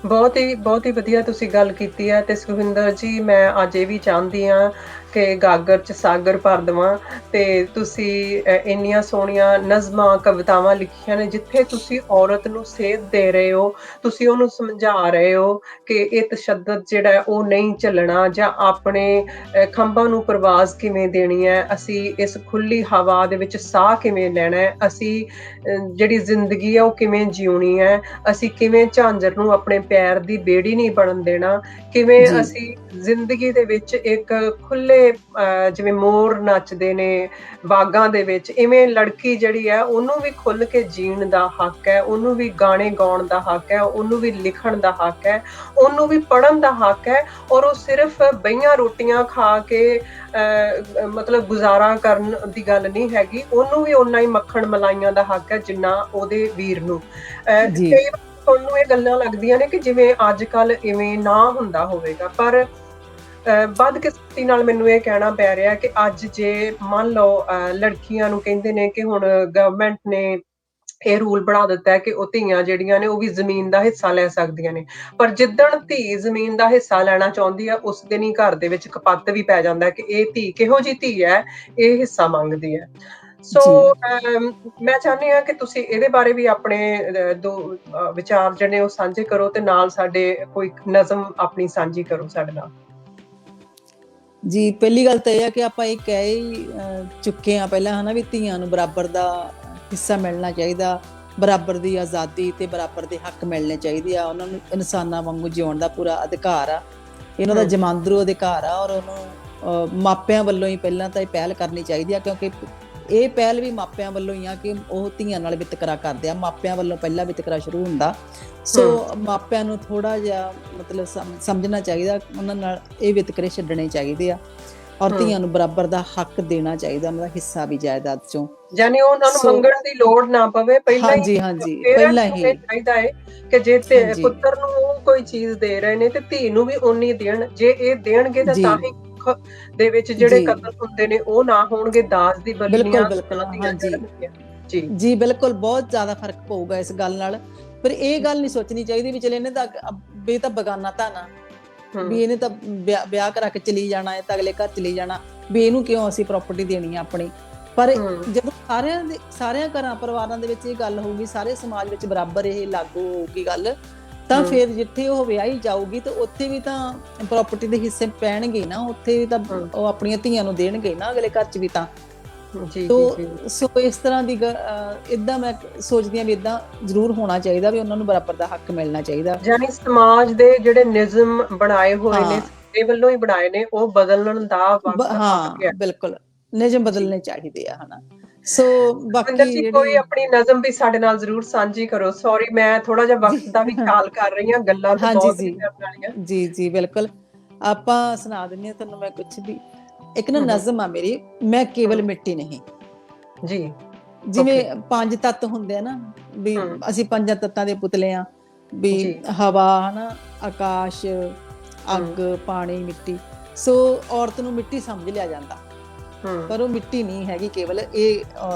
ਬਹੁਤ ਹੀ ਵਧੀਆ ਤੁਸੀਂ ਗੱਲ ਕੀਤੀ ਹੈ। ਤੇ ਸੁਖਵਿੰਦਰ ਜੀ, ਮੈਂ ਅੱਜ ਇਹ ਵੀ ਚਾਹੁੰਦੀ ਹਾਂ ਕਿ ਗਾਗਰ 'ਚ ਸਾਗਰ ਭਰ ਦੇਵਾਂ, ਤੇ ਤੁਸੀਂ ਇੰਨੀਆਂ ਸੋਹਣੀਆਂ ਨਜ਼ਮਾਂ ਕਵਿਤਾਵਾਂ ਲਿਖੀਆਂ ਨੇ ਜਿੱਥੇ ਤੁਸੀਂ ਔਰਤ ਨੂੰ ਸੇਧ ਦੇ ਰਹੇ ਹੋ, ਤੁਸੀਂ ਉਹਨੂੰ ਸਮਝਾ ਰਹੇ ਹੋ ਕਿ ਇਹ ਤਸ਼ੱਦਦ ਜਿਹੜਾ ਹੈ ਉਹ ਨਹੀਂ ਝੱਲਣਾ, ਜਾਂ ਆਪਣੇ ਖੰਭਾਂ ਨੂੰ ਪ੍ਰਵਾਜ਼ ਕਿਵੇਂ ਦੇਣੀ ਹੈ, ਅਸੀਂ ਇਸ ਖੁੱਲੀ ਹਵਾ ਦੇ ਵਿੱਚ ਸਾਹ ਕਿਵੇਂ ਲੈਣਾ ਹੈ, ਅਸੀਂ ਜਿਹੜੀ ਜ਼ਿੰਦਗੀ ਹੈ ਉਹ ਕਿਵੇਂ ਜਿਉਣੀ ਹੈ, ਅਸੀਂ ਕਿਵੇਂ ਝਾਂਜਰ ਨੂੰ ਆਪਣੇ ਪੈਰ ਦੀ ਬੇੜੀ ਨਹੀਂ ਬਣਨ ਦੇਣਾ, ਕਿਵੇਂ ਅਸੀਂ ਜ਼ਿੰਦਗੀ ਦੇ ਵਿੱਚ ਇੱਕ ਖੁੱਲੇ ਜਿਵੇਂ ਮੋਰ ਨੱਚਦੇ ਨੇ ਬਾਗਾਂ ਦੇ ਵਿੱਚ, ਇਵੇਂ ਲੜਕੀ ਜਿਹੜੀ ਹੈ ਉਹਨੂੰ ਵੀ ਖੁੱਲ ਕੇ ਜੀਣ ਦਾ ਹੱਕ ਹੈ, ਉਹਨੂੰ ਵੀ ਗਾਣੇ ਗਾਉਣ ਦਾ ਹੱਕ ਹੈ, ਉਹਨੂੰ ਵੀ ਲਿਖਣ ਦਾ ਹੱਕ ਹੈ, ਉਹਨੂੰ ਵੀ ਪੜ੍ਹਨ ਦਾ ਹੱਕ ਹੈ, ਔਰ ਉਹ ਸਿਰਫ ਬਈਆਂ ਰੋਟੀਆਂ ਖਾ ਕੇ ਮਤਲਬ ਗੁਜ਼ਾਰਾ ਕਰਨ ਦੀ ਗੱਲ ਨਹੀਂ ਹੈਗੀ, ਉਹਨੂੰ ਵੀ ਓਨਾ ਹੀ ਮੱਖਣ ਮਲਾਈਆਂ ਦਾ ਹੱਕ ਹੈ ਜਿੰਨਾ ਉਹਦੇ ਵੀਰ ਨੂੰ। ਕਈ ਵਾਰ ਤੁਹਾਨੂੰ ਇਹ ਗੱਲਾਂ ਲੱਗਦੀਆਂ ਨੇ ਕਿ ਜਿਵੇਂ ਅੱਜ ਕੱਲ ਇਵੇਂ ਨਾ ਹੁੰਦਾ ਹੋਵੇਗਾ, ਪਰ ਬਦਕਿਸਮਤੀ ਨਾਲ ਮੈਨੂੰ ਇਹ ਕਹਿਣਾ ਪੈ ਰਿਹਾ ਕਿ ਅੱਜ ਜੇ ਮੰਨ ਲਓ ਲੜਕੀਆਂ ਨੂੰ ਕਹਿੰਦੇ ਨੇ ਕਿ ਹੁਣ ਗਵਰਨਮੈਂਟ ਨੇ ਇਹ ਰੂਲ ਬਣਾ ਦਿੱਤਾ ਹੈ ਕਿ ਉਹ ਧੀਆਂ ਜਿਹੜੀਆਂ ਨੇ ਉਹ ਵੀ ਜ਼ਮੀਨ ਦਾ ਹਿੱਸਾ ਲੈ ਸਕਦੀਆਂ ਨੇ, ਪਰ ਜਿੱਦਣ ਧੀ ਜ਼ਮੀਨ ਦਾ ਹਿੱਸਾ ਲੈਣਾ ਚਾਹੁੰਦੀ ਹੈ ਉਸ ਦਿਨ ਹੀ ਘਰ ਦੇ ਵਿੱਚ ਕਪੱਤ ਵੀ ਪੈ ਜਾਂਦਾ ਕਿ ਇਹ ਧੀ ਕਿਹੋ ਜਿਹੀ ਧੀ ਹੈ, ਇਹ ਹਿੱਸਾ ਮੰਗਦੀ ਹੈ। ਸੋ ਮੈਂ ਚਾਹੁੰਦੀ ਹਾਂ ਕਿ ਤੁਸੀਂ ਇਹਦੇ ਬਾਰੇ ਵੀ ਆਪਣੇ ਦੋ ਵਿਚਾਰ ਜਿਹੜੇ ਉਹ ਸਾਂਝੇ ਕਰੋ, ਤੇ ਨਾਲ ਸਾਡੇ ਕੋਈ ਨਜ਼ਮ ਆਪਣੀ ਸਾਂਝੀ ਕਰੋ ਸਾਡੇ ਨਾਲ। ਜੀ, ਪਹਿਲੀ ਗੱਲ ਤਾਂ ਇਹ ਆ ਕਿ ਆਪਾਂ ਇਹ ਕਹਿ ਹੀ ਚੁੱਕੇ ਹਾਂ ਪਹਿਲਾਂ, ਹਨਾ, ਵੀ ਧੀਆਂ ਨੂੰ ਬਰਾਬਰ ਦਾ ਹਿੱਸਾ ਮਿਲਣਾ ਚਾਹੀਦਾ, ਬਰਾਬਰ ਦੀ ਆਜ਼ਾਦੀ ਤੇ ਬਰਾਬਰ ਦੇ ਹੱਕ ਮਿਲਣੇ ਚਾਹੀਦੇ ਆ, ਉਹਨਾਂ ਨੂੰ ਇਨਸਾਨਾਂ ਵਾਂਗੂ ਜਿਉਣ ਦਾ ਪੂਰਾ ਅਧਿਕਾਰ ਆ, ਇਹਨਾਂ ਦਾ ਜਮਾਂਦਰੂ ਅਧਿਕਾਰ ਆ, ਔਰ ਉਹਨੂੰ ਮਾਪਿਆਂ ਵੱਲੋਂ ਹੀ ਪਹਿਲਾਂ ਤਾਂ ਇਹ ਪਹਿਲ ਕਰਨੀ ਚਾਹੀਦੀ ਆ, ਕਿਉਂਕਿ ਇਹ ਪਹਿਲ ਵੀ ਮਾਪਿਆਂ ਵੱਲੋਂ ਹੀ ਆ ਕਿ ਉਹ ਧੀਆਂ ਨਾਲ ਵਿਤਕਰਾ ਕਰਦੇ ਆ, ਮਾਪਿਆਂ ਵੱਲੋਂ ਪਹਿਲਾਂ ਵਿਤਕਰਾ ਸ਼ੁਰੂ ਹੁੰਦਾ। ਸੋ ਮਾਪਿਆਂ ਨੂੰ ਥੋੜਾ ਜਿਹਾ ਮਤਲਬ ਸਮਝਣਾ ਚਾਹੀਦਾ, ਉਹਨਾਂ ਨਾਲ ਇਹ ਵਿਤਕਰੇ ਛੱਡਣੇ ਚਾਹੀਦੇ ਆ, ਔਰ ਧੀਆਂ ਨੂੰ ਬਰਾਬਰ ਦਾ ਹੱਕ ਦੇਣਾ ਚਾਹੀਦਾ, ਉਹਨਾਂ ਦਾ ਹਿੱਸਾ ਵੀ ਜਾਇਦਾਦ ਚੋਂ, ਯਾਨੀ ਉਹਨਾਂ ਨੂੰ ਮੰਗਣ ਦੀ ਲੋੜ ਨਾ ਪਵੇ, ਪਹਿਲਾਂ ਹੀ ਚਾਹੀਦਾ ਹੈ ਕਿ ਜੇ ਪੁੱਤਰ ਨੂੰ ਕੋਈ ਚੀਜ਼ ਦੇ ਰਹੇ ਨੇ ਤੇ ਧੀ ਨੂੰ ਵੀ ਓਨੀ ਦੇਣ, ਜੇ ਇਹ ਦੇਣਗੇ ਤਾਂ ਤਾਂ ਹੀ ਦੇ ਵਿੱਚ ਜਿਹੜੇ ਕਤਲ ਹੁੰਦੇ ਨੇ ਉਹ ਨਾ ਹੋਣਗੇ, ਦਾਜ ਦੀ ਬਲੀਆਂ। ਜੀ ਬਿਲਕੁਲ, ਬਹੁਤ ਜ਼ਿਆਦਾ ਫਰਕ ਪਊਗਾ ਇਸ ਗੱਲ ਨਾਲ। ਪਰ ਇਹ ਗੱਲ ਨਹੀਂ ਸੋਚਣੀ ਚਾਹੀਦੀ ਵੀ ਚਲੇ ਇਹਨੇ ਤਾਂ ਵੀ ਤਾਂ ਬਗਾਨਾ ਧਨ ਆ, ਵੀ ਇਹਨੇ ਤਾਂ ਵਿਆਹ ਕਰਾ ਕੇ ਚਲੀ ਜਾਣਾ ਹੈ, ਤਾਂ ਅਗਲੇ ਘਰ ਚਲੀ ਜਾਣਾ, ਵੀ ਇਹਨੂੰ ਕਿਉਂ ਅਸੀਂ ਪ੍ਰਾਪਰਟੀ ਦੇਣੀ ਆ ਆਪਣੀ। ਪਰ ਜਦੋਂ ਸਾਰਿਆਂ ਘਰਾਂ ਪਰਿਵਾਰਾਂ ਦੇ ਵਿੱਚ ਇਹ ਗੱਲ ਹੋਊਗੀ, ਸਾਰੇ ਸਮਾਜ ਵਿੱਚ ਬਰਾਬਰ ਇਹ ਲਾਗੂ ਹੋਊਗੀ ਗੱਲ, ਤਾਂ ਫਿਰ ਜਿੱਥੇ ਉਹ ਵਿਆਹੀ ਜਾਊਗੀ ਤਾਂ ਉੱਥੇ ਵੀ ਤਾਂ ਪ੍ਰਾਪਰਟੀ ਦੇ ਹਿੱਸੇ ਪੈਣਗੇ ਨਾ, ਉੱਥੇ ਵੀ ਤਾਂ ਉਹ ਆਪਣੀਆਂ ਧੀਆਂ ਨੂੰ ਦੇਣਗੇ ਨਾ ਅਗਲੇ ਘਰ 'ਚ ਵੀ ਤਾਂ। ਸੋ ਇਸ ਤਰ੍ਹਾਂ ਦੀ ਏਦਾਂ ਮੈਂ ਸੋਚਦੀ ਹਾਂ ਵੀ ਏਦਾਂ ਜ਼ਰੂਰ ਹੋਣਾ ਚਾਹੀਦਾ, ਵੀ ਉਹਨਾਂ ਨੂੰ ਬਰਾਬਰ ਦਾ ਹੱਕ ਮਿਲਣਾ ਚਾਹੀਦਾ। ਯਾਨੀ ਸਮਾਜ ਦੇ ਜਿਹੜੇ ਨਿਯਮ ਬਣਾਏ ਹੋਏ ਨੇ, ਸਾਡੇ ਵੱਲੋਂ ਹੀ ਬਣਾਏ ਨੇ, ਉਹ ਬਦਲਣ ਦਾ ਵਕਤ ਹੈ। ਬਿਲਕੁਲ, ਨਿਯਮ ਬਦਲਣੇ ਚਾਹੀਦੇ ਆ, ਹਨਾ। ਸੋ ਬਾਕੀ ਕੋਈ ਆਪਣੀ ਨਜ਼ਮ ਵੀ ਸਾਡੇ ਨਾਲ ਜ਼ਰੂਰ ਸਾਂਝੀ ਕਰੋ। ਸੌਰੀ, ਮੈਂ ਥੋੜਾ ਜਿਹਾ ਵਕਤ ਦਾ ਵੀ ਖਿਆਲ ਕਰ ਰਹੀ ਹਾਂ, ਗੱਲਾਂ ਤਾਂ ਬਹੁਤ ਕਰਨ ਵਾਲੀਆਂ। ਜੀ ਬਿਲਕੁਲ, ਆਪਾਂ ਸੁਣਾ ਦਿੰਦੇ ਹਾਂ ਤੁਹਾਨੂੰ ਮੈਂ ਕੁਛ ਵੀ। ਇੱਕ ਨਾ ਨਜ਼ਮ ਆ ਮੇਰੀ, ਮੈਂ ਕੇਵਲ ਮਿੱਟੀ ਨਹੀਂ। ਜੀ, ਜਿਵੇਂ 5 ਤੱਤ ਹੁੰਦੇ ਆ ਨਾ, ਵੀ ਅਸੀਂ 5 ਤੱਤਾਂ ਦੇ ਪੁਤਲੇ ਆ, ਵੀ ਹਵਾ, ਹਨਾ, ਆਕਾਸ਼, ਅੱਗ, ਪਾਣੀ, ਮਿੱਟੀ। ਸੋ ਔਰਤ ਨੂੰ ਮਿੱਟੀ ਸਮਝ ਲਿਆ ਜਾਂਦਾ, ਪਰ ਉਹ ਮਿੱਟੀ ਨਹੀਂ ਹੈਗੀ ਕੇਵਲ, ਇਹ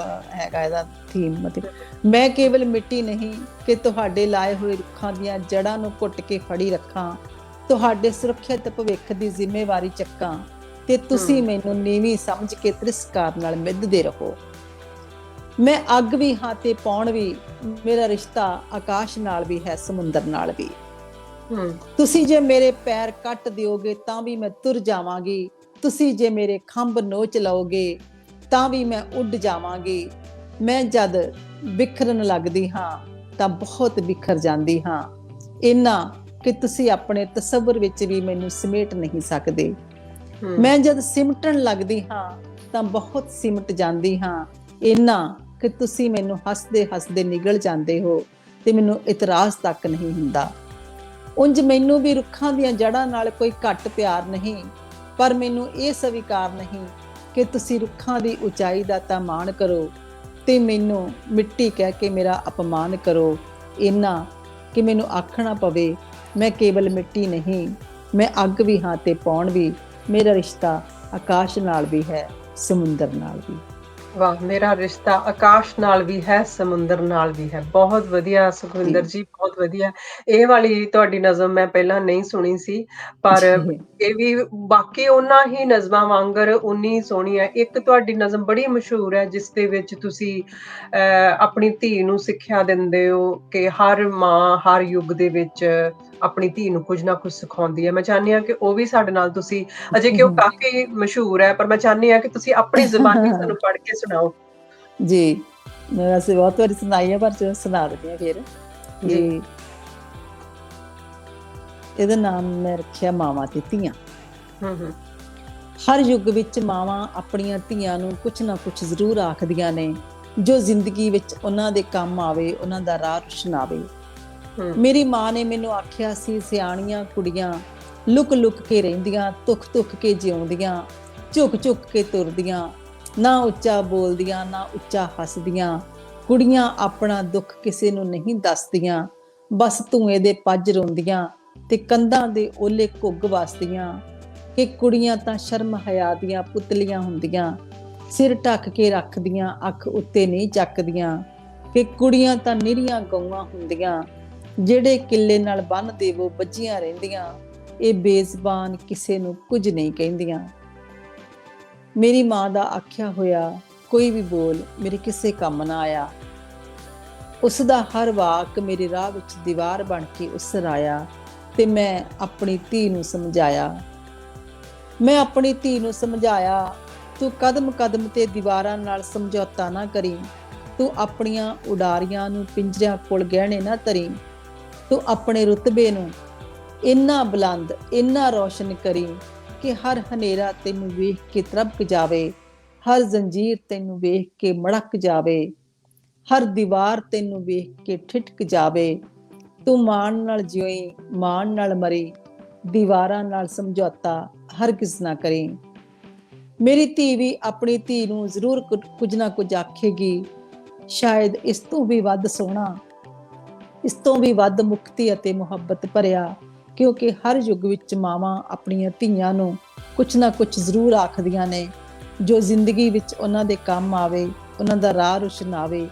ਹੈਗਾ ਇਹਦਾ ਥੀਮ। ਮਤਲਬ ਮੈਂ ਕੇਵਲ ਮਿੱਟੀ ਨਹੀਂ ਕਿ ਤੁਹਾਡੇ ਲਾਏ ਹੋਏ ਰੁੱਖਾਂ ਦੀਆਂ ਜੜ੍ਹਾਂ ਨੂੰ ਘੁੱਟ ਕੇ ਫੜੀ ਰੱਖਾਂ, ਤੁਹਾਡੇ ਸੁਰੱਖਿਅਤ ਭਵਿੱਖ ਦੀ ਜ਼ਿੰਮੇਵਾਰੀ ਚੱਕਾਂ, ਤੇ ਤੁਸੀਂ ਮੈਨੂੰ ਨੀਵੀਂ ਸਮਝ ਕੇ ਤਿਰਸਕਾਰ ਨਾਲ ਮਿੱਧਦੇ ਰਹੋ। ਮੈਂ ਅੱਗ ਵੀ ਹਾਂ ਤੇ ਪੌਣ ਵੀ, ਮੇਰਾ ਰਿਸ਼ਤਾ ਆਕਾਸ਼ ਨਾਲ ਵੀ ਹੈ, ਸਮੁੰਦਰ ਨਾਲ ਵੀ। ਤੁਸੀਂ ਜੇ ਮੇਰੇ ਪੈਰ ਕੱਟ ਦਿਓਗੇ ਤਾਂ ਵੀ ਮੈਂ ਤੁਰ ਜਾਵਾਂਗੀ, ਤੁਸੀਂ ਜੇ ਮੇਰੇ ਖੰਭ ਨੋਚ ਲਓਗੇ ਤਾਂ ਵੀ ਮੈਂ ਉੱਡ ਜਾਵਾਂਗੀ। ਮੈਂ ਜਦ ਬਿਖਰਨ ਲੱਗਦੀ ਹਾਂ ਤਾਂ ਬਹੁਤ ਬਿਖਰ ਜਾਂਦੀ ਹਾਂ, ਇੰਨਾ ਕਿ ਤੁਸੀਂ ਆਪਣੇ ਤਸੱਵੁਰ ਵਿੱਚ ਵੀ ਮੈਨੂੰ ਸਮੇਟ ਨਹੀਂ ਸਕਦੇ। ਮੈਂ ਜਦ ਸਿਮਟਣ ਲੱਗਦੀ ਹਾਂ ਤਾਂ ਬਹੁਤ ਸਿਮਟ ਜਾਂਦੀ ਹਾਂ, ਇੰਨਾ ਕਿ ਤੁਸੀਂ ਮੈਨੂੰ ਹੱਸਦੇ ਹੱਸਦੇ ਨਿਗਲ ਜਾਂਦੇ ਹੋ ਤੇ ਮੈਨੂੰ ਇਤਰਾਜ਼ ਤੱਕ ਨਹੀਂ ਹੁੰਦਾ। ਉਂਝ ਮੈਨੂੰ ਵੀ ਰੁੱਖਾਂ ਦੀਆਂ ਜੜ੍ਹਾਂ ਨਾਲ ਕੋਈ ਘੱਟ ਪਿਆਰ ਨਹੀਂ, ਪਰ ਮੈਨੂੰ ਇਹ ਸਵੀਕਾਰ ਨਹੀਂ ਕਿ ਤੁਸੀਂ ਰੁੱਖਾਂ ਦੀ ਉਚਾਈ ਦਾ ਤਾਂ ਮਾਣ ਕਰੋ ਤੇ ਮੈਨੂੰ ਮਿੱਟੀ ਕਹਿ ਕੇ ਮੇਰਾ ਅਪਮਾਨ ਕਰੋ, ਇੰਨਾ ਕਿ ਮੈਨੂੰ ਆਖਣਾ ਪਵੇ ਮੈਂ ਕੇਵਲ ਮਿੱਟੀ ਨਹੀਂ, ਮੈਂ ਅੱਗ ਵੀ ਹਾਂ ਤੇ ਪੌਣ ਵੀ, ਮੇਰਾ ਰਿਸ਼ਤਾ ਆਕਾਸ਼ ਨਾਲ ਵੀ ਹੈ, ਸਮੁੰਦਰ ਨਾਲ ਵੀ। ਵਾਹ! ਮੇਰਾ ਰਿਸ਼ਤਾ ਆਕਾਸ਼ ਨਾਲ ਵੀ ਹੈ, ਸਮੁੰਦਰ ਨਾਲ ਵੀ ਹੈ। ਬਹੁਤ ਵਧੀਆ ਜੀ ਸੁਖਵਿੰਦਰ ਜੀ, ਬਹੁਤ ਵਧੀਆ। ਇਹ ਵਾਲੀ ਤੁਹਾਡੀ ਨਜ਼ਮ ਮੈਂ ਪਹਿਲਾਂ ਨਹੀਂ ਸੁਣੀ ਸੀ, ਪਰ ਜੀ ਇਹ ਵੀ ਬਾਕੀ ਉਹਨਾਂ ਹੀ ਨਜ਼ਮਾਂ ਵਾਂਗਰ ਓਨੀ ਸੋਹਣੀ ਹੈ। ਇੱਕ ਤੁਹਾਡੀ ਨਜ਼ਮ ਬੜੀ ਮਸ਼ਹੂਰ ਹੈ, ਜਿਸ ਦੇ ਵਿੱਚ ਤੁਸੀਂ ਆਪਣੀ ਧੀ ਨੂੰ ਸਿੱਖਿਆ ਦਿੰਦੇ ਹੋ ਕਿ ਹਰ ਮਾਂ ਹਰ ਯੁੱਗ ਦੇ ਵਿੱਚ ਆਪਣੀ ਧੀ ਨੂੰ ਕੁਝ ਨਾ ਕੁਝ ਸਿਖਾਉਂਦੀ ਹੈ। ਮੈਂ ਚਾਹੁੰਦੀ ਹਾਂ ਕਿ ਉਹ ਵੀ ਸਾਡੇ ਨਾਲ ਤੁਸੀਂ, ਅਜੇ ਕਿ ਉਹ ਕਾਫ਼ੀ ਮਸ਼ਹੂਰ ਹੈ, ਪਰ ਮੈਂ ਚਾਹੁੰਦੀ ਹਾਂ ਕਿ ਤੁਸੀਂ ਆਪਣੀ ਜ਼ੁਬਾਨੀ ਸਾਨੂੰ ਪੜ੍ਹ ਕੇ ਸੁਣਾਓ। ਜੀ, ਮੈਂ ਵੈਸੇ ਬਹੁਤ ਵਾਰੀ ਸੁਣਾਈ ਹੈ, ਪਰ ਚਲੋ ਸੁਣਾ ਦਿੰਦੀ ਹਾਂ ਫਿਰ ਜੀ। ਕਿ ਇਹਦਾ ਨਾਮ ਮੈਂ ਰੱਖਿਆ ਮਾਵਾਂ ਤੇ ਧੀਆਂ। ਹੂੰ। ਹਰ ਯੁੱਗ ਵਿੱਚ ਮਾਵਾਂ ਆਪਣੀਆਂ ਧੀਆਂ ਨੂੰ ਕੁਛ ਨਾ ਕੁਛ ਜ਼ਰੂਰ ਆਖਦੀਆਂ ਨੇ, ਜੋ ਜ਼ਿੰਦਗੀ ਵਿੱਚ ਉਹਨਾਂ ਦੇ ਕੰਮ ਆਵੇ, ਉਹਨਾਂ ਦਾ ਰਾਹ ਰੁਸ਼ਨਾਵੇ। ਹੂੰ। ਮੇਰੀ ਮਾਂ ਨੇ ਮੈਨੂੰ ਆਖਿਆ ਸੀ, ਸਿਆਣੀਆਂ ਕੁੜੀਆਂ ਲੁਕ ਲੁਕ ਕੇ ਰਹਿੰਦੀਆਂ, ਧੁੱਖ ਧੁੱਖ ਕੇ ਜਿਉਂਦੀਆਂ, ਝੁਕ ਝੁਕ ਕੇ ਤੁਰਦੀਆਂ, ਨਾ ਉੱਚਾ ਬੋਲਦੀਆਂ ਨਾ ਉੱਚਾ ਹੱਸਦੀਆਂ। ਕੁੜੀਆਂ ਆਪਣਾ ਦੁੱਖ ਕਿਸੇ ਨੂੰ ਨਹੀਂ ਦੱਸਦੀਆਂ, ਬਸ ਧੂਏ ਦੇ ਪੱਜ ਰੋਂਦੀਆਂ ਤੇ ਕੰਧਾਂ ਦੇ ਓਲੇ ਘੁੱਗ ਵਸਦੀਆਂ। ਕਿ ਕੁੜੀਆਂ ਤਾਂ ਸ਼ਰਮ ਹਯਾ ਦੀਆਂ ਪੁਤਲੀਆਂ ਹੁੰਦੀਆਂ, ਸਿਰ ਢੱਕ ਕੇ ਰੱਖਦੀਆਂ, ਅੱਖ ਉੱਤੇ ਨਹੀਂ ਚੱਕਦੀਆਂ। ਕਿ ਕੁੜੀਆਂ ਤਾਂ ਨਿਰੀਆਂ ਗਊਆਂ ਹੁੰਦੀਆਂ, ਜਿਹੜੇ ਕਿੱਲੇ ਨਾਲ ਬੰਨ ਦੇਵੋ ਬੱਝੀਆਂ ਰਹਿੰਦੀਆਂ। ਇਹ ਬੇਜ਼ਬਾਨ ਕਿਸੇ ਨੂੰ ਕੁਝ ਨਹੀਂ ਕਹਿੰਦੀਆਂ। ਮੇਰੀ ਮਾਂ ਦਾ ਆਖਿਆ ਹੋਇਆ ਕੋਈ ਵੀ ਬੋਲ ਮੇਰੇ ਕਿਸੇ ਕੰਮ ਨਾ ਆਇਆ। ਉਸ ਦਾ ਹਰ ਵਾਕ ਮੇਰੇ ਰਾਹ ਵਿੱਚ ਦੀਵਾਰ ਬਣ ਕੇ ਉਸਰ ਆਇਆ, ਤੇ ਮੈਂ ਆਪਣੀ ਧੀ ਨੂੰ ਸਮਝਾਇਆ। ਮੈਂ ਆਪਣੀ ਧੀ ਨੂੰ ਸਮਝਾਇਆ, ਤੂੰ ਕਦਮ ਕਦਮ ਤੇ ਦੀਵਾਰਾਂ ਨਾਲ ਸਮਝੌਤਾ ਨਾ ਕਰੀ। ਤੂੰ ਆਪਣੀਆਂ ਉਡਾਰੀਆਂ ਨੂੰ ਪਿੰਜਰਿਆਂ ਕੋਲ ਗਹਿਣੇ ਨਾ ਧਰੀ। ਤੂੰ ਆਪਣੇ ਰੁਤਬੇ ਨੂੰ ਇੰਨਾ ਬੁਲੰਦ ਇੰਨਾ ਰੌਸ਼ਨ ਕਰੀ ਕਿ ਹਰ ਹਨੇਰਾ ਤੈਨੂੰ ਵੇਖ ਕੇ ਤਰਬਕ ਜਾਵੇ, ਹਰ ਜ਼ੰਜੀਰ ਤੈਨੂੰ ਵੇਖ ਕੇ ਮੜਕ ਜਾਵੇ, ਹਰ ਦੀਵਾਰ ਤੈਨੂੰ ਵੇਖ ਕੇ ਠਿਠਕ ਜਾਵੇ। ਤੂੰ ਮਾਣ ਨਾਲ ਜਿਉਈ ਮਾਣ ਨਾਲ ਮਰੀ, ਦੀਵਾਰਾਂ ਨਾਲ ਸਮਝੌਤਾ ਹਰਗਿਜ਼ ਨਾ ਕਰੀ। ਮੇਰੀ ਧੀ ਵੀ ਆਪਣੀ ਧੀ ਨੂੰ ਜ਼ਰੂਰ ਕੁਝ ਨਾ ਕੁਝ ਆਖੇਗੀ, ਸ਼ਾਇਦ ਇਸ ਤੋਂ ਵੀ ਵੱਧ ਸੋਹਣਾ, ਇਸ ਤੋਂ ਵੀ ਵੱਧ ਮੁਕਤੀ ਅਤੇ ਮੁਹੱਬਤ ਭਰਿਆ। ਕਿਉਂਕਿ ਹਰ ਯੁੱਗ ਵਿੱਚ ਮਾਵਾਂ ਆਪਣੀਆਂ ਧੀਆਂ ਨੂੰ ਕੁਛ ਨਾ ਕੁਛ ਜ਼ਰੂਰ ਆਖਦੀਆਂ ਨੇ, ਜੋ ਜ਼ਿੰਦਗੀ ਵਿੱਚ ਉਹਨਾਂ ਦੇ ਕੰਮ ਆਵੇ, ਉਹਨਾਂ ਦਾ ਰਾਹ ਰੁਸ਼ਨਾਵੇ।